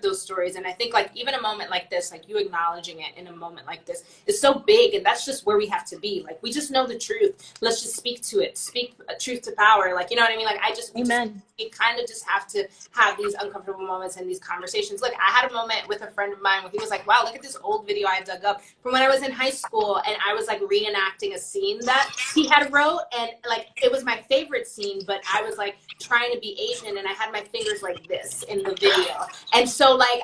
those stories, and I think like even a moment like this, like you acknowledging it in a moment like this is so big, and that's just where we have to be. Like, we just know the truth. Let's just speak to it. Speak truth to power. Like, you know what I mean? Like, Amen. we kind of just have to have these uncomfortable moments and these conversations. Look, I had a moment with a friend of mine where he was like, wow, look at this old video I dug up from when I was in high school. And I was like reenacting a scene that he had wrote. And like, it was my favorite scene, but I was like trying to be Asian and I had my fingers like this in the video. And so like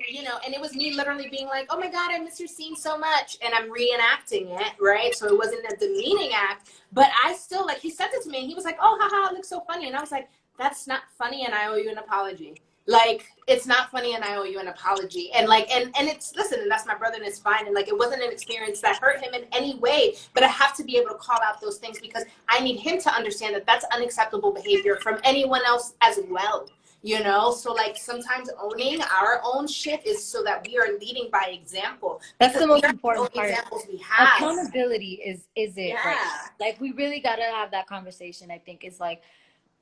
you know, and it was me literally being like, oh my God, I miss your scene so much. And I'm reenacting it, right? So it wasn't a demeaning act, but I still, like, he sent it to me and he was like, oh, haha, it looks so funny. And I was like, that's not funny and I owe you an apology. Like, it's not funny and I owe you an apology. And like, and it's, listen, and that's my brother and it's fine. And like, it wasn't an experience that hurt him in any way, but I have to be able to call out those things because I need him to understand that that's unacceptable behavior from anyone else as well. You know, so like sometimes owning our own shit is so that we are leading by example. That's the most important part. Examples we have. Accountability is it, yeah. right? Like, we really got to have that conversation, I think, is like,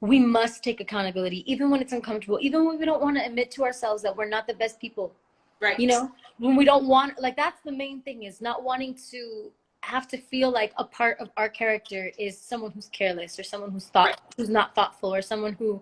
we must take accountability, even when it's uncomfortable, even when we don't want to admit to ourselves that we're not the best people. Right. You know, when we don't want, like, that's the main thing, is not wanting to have to feel like a part of our character is someone who's careless or someone who's who's not thoughtful or someone who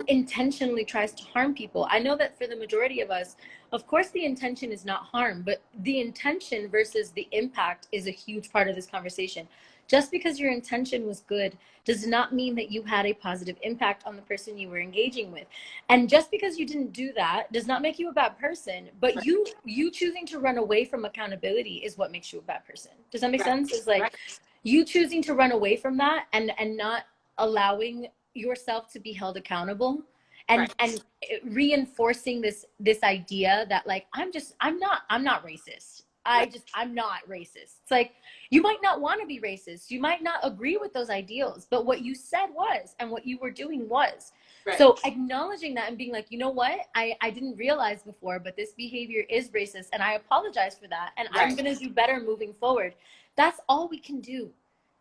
intentionally tries to harm people. I know that for the majority of us, of course, the intention is not harm, but the intention versus the impact is a huge part of this conversation. Just because your intention was good does not mean that you had a positive impact on the person you were engaging with. And just because you didn't do that does not make you a bad person, but you choosing to run away from accountability is what makes you a bad person. Does that make sense? It's like you choosing to run away from that and not allowing yourself to be held accountable and reinforcing this idea that like, I'm not racist. I'm not racist. It's like, you might not want to be racist. You might not agree with those ideals, but what you said was, and what you were doing was. Right. So acknowledging that and being like, you know what? I didn't realize before, but this behavior is racist and I apologize for that. And I'm going to do better moving forward. That's all we can do.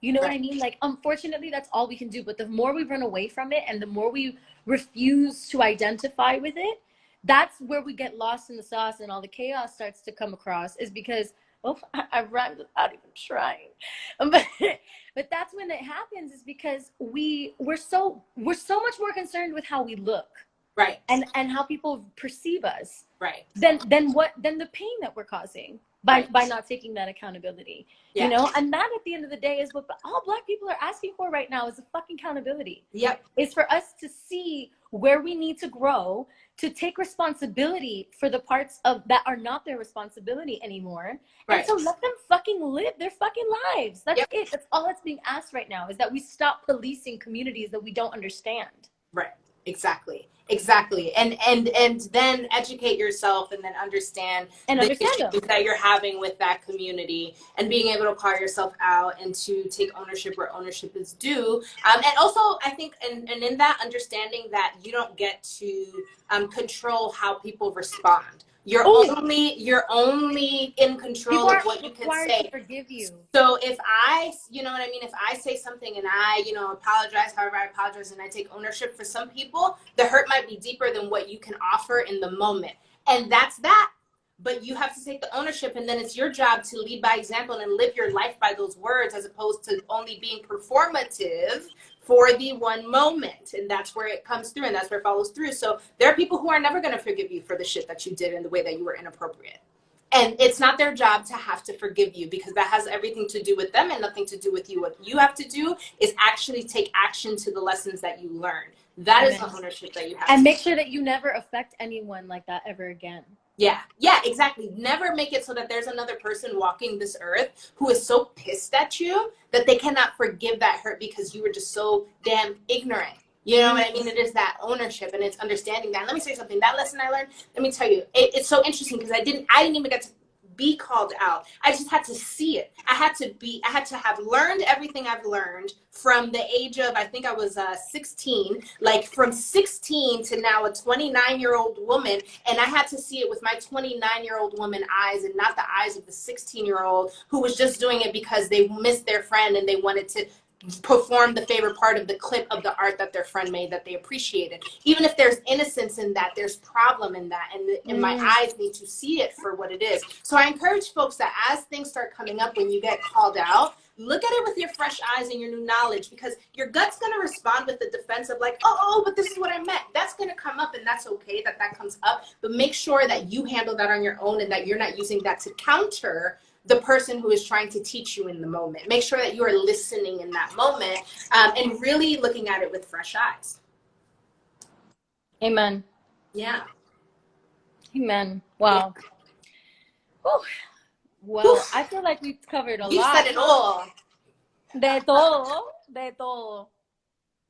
You know what I mean? Like, unfortunately, that's all we can do. But the more we run away from it and the more we refuse to identify with it, that's where we get lost in the sauce and all the chaos starts to come across, is because, I rhymed without even trying. But that's when it happens, is because we're so much more concerned with how we look. Right. And how people perceive us. Right. Than the pain that we're causing by not taking that accountability. Yeah. You know, and that at the end of the day is what all Black people are asking for right now, is a fucking accountability. Yep. It's for us to see where we need to grow, to take responsibility for the parts of that are not their responsibility anymore. Right. And so let them fucking live their fucking lives. That's it. That's all that's being asked right now, is that we stop policing communities that we don't understand. Right. Exactly. And then educate yourself and then understand the issues that you're having with that community, and being able to call yourself out and to take ownership where ownership is due. And also, I think, and in that understanding that you don't get to control how people respond. You're only in control of what you can say. To forgive you. So if you know what I mean? If I say something and I, apologize, however I apologize, and I take ownership, for some people, the hurt might be deeper than what you can offer in the moment. And that's that. But you have to take the ownership, and then it's your job to lead by example and live your life by those words, as opposed to only being performative for the one moment. And that's where it comes through, and that's where it follows through. So there are people who are never going to forgive you for the shit that you did and the way that you were inappropriate. And it's not their job to have to forgive you, because that has everything to do with them and nothing to do with you. What you have to do is actually take action to the lessons that you learned. That is the ownership that you have. And make sure that you never affect anyone like that ever again. Yeah, exactly. Never make it so that there's another person walking this earth who is so pissed at you that they cannot forgive that hurt because you were just so damn ignorant. You know what I mean? It is that ownership, and it's understanding that. And let me say something. That lesson I learned, let me tell you, it's so interesting, because I didn't even get to be called out. I just had to see it. I had to have learned everything I've learned from the age of, I think I was 16, like from 16 to now a 29-year-old woman. And I had to see it with my 29-year-old woman eyes, and not the eyes of the 16-year-old who was just doing it because they missed their friend and they wanted to perform the favorite part of the clip of the art that their friend made that they appreciated. Even if there's innocence in that, there's problem in that, and my eyes need to see it for what it is. So I encourage folks that as things start coming up, when you get called out, look at it with your fresh eyes and your new knowledge, because your gut's going to respond with the defense of like, oh, but this is what I meant. That's going to come up, and that's okay that that comes up. But make sure that you handle that on your own and that you're not using that to counter the person who is trying to teach you in the moment. Make sure that you are listening in that moment, and really looking at it with fresh eyes. Amen. Yeah. Amen. Wow. Yeah. Well, I feel like we've covered a lot. You said it all. De todo. De todo.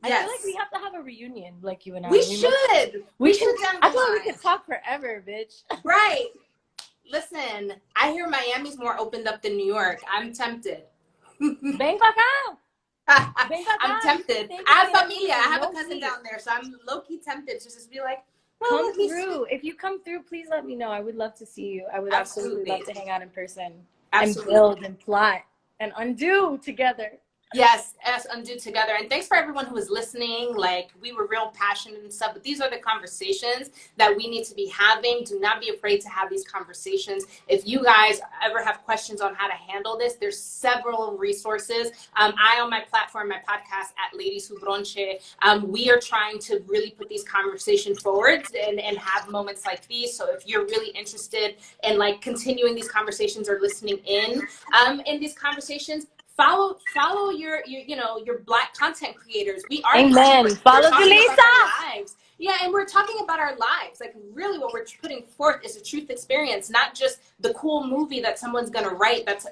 Yes. I feel like we have to have a reunion, like you and I. We should. We should down the I feel like line. we could talk forever, bitch. Right. Listen, I hear Miami's more opened up than New York. I'm tempted. Ven pa acá. Ven pa acá. I'm tempted. I have familia. I have a cousin down there, so I'm low-key tempted to just be like, well, come through. If you come through, please let me know. I would love to see you. I would absolutely love to hang out in person. Absolutely. And build and plot and undo together. Yes, us undo together. And thanks for everyone who was listening. Like, we were real passionate and stuff, but these are the conversations that we need to be having. Do not be afraid to have these conversations. If you guys ever have questions on how to handle this, there's several resources. I, on my platform, my podcast at Ladies Who Bronche, we are trying to really put these conversations forward and have moments like these. So if you're really interested in like continuing these conversations or listening in these conversations, follow your Black content creators. We are Amen. Follow Julissa. Yeah, and we're talking about our lives. Like, really what we're putting forth is a truth experience, not just the cool movie that someone's gonna write that's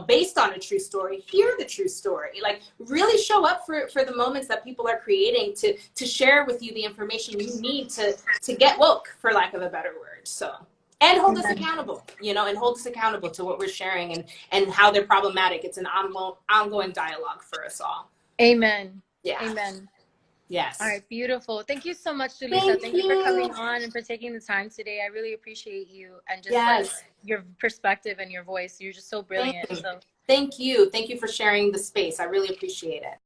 based on a true story. Hear the true story. Like, really show up for the moments that people are creating to share with you the information you need to get woke, for lack of a better word. So, and hold us accountable, and hold us accountable to what we're sharing and how they're problematic. It's an ongoing dialogue for us all. Amen. Yeah. Amen. Yes. All right. Beautiful. Thank you so much, Julissa. Thank you for coming on and for taking the time today. I really appreciate you and just like your perspective and your voice. You're just so brilliant. Thank you. Thank you for sharing the space. I really appreciate it.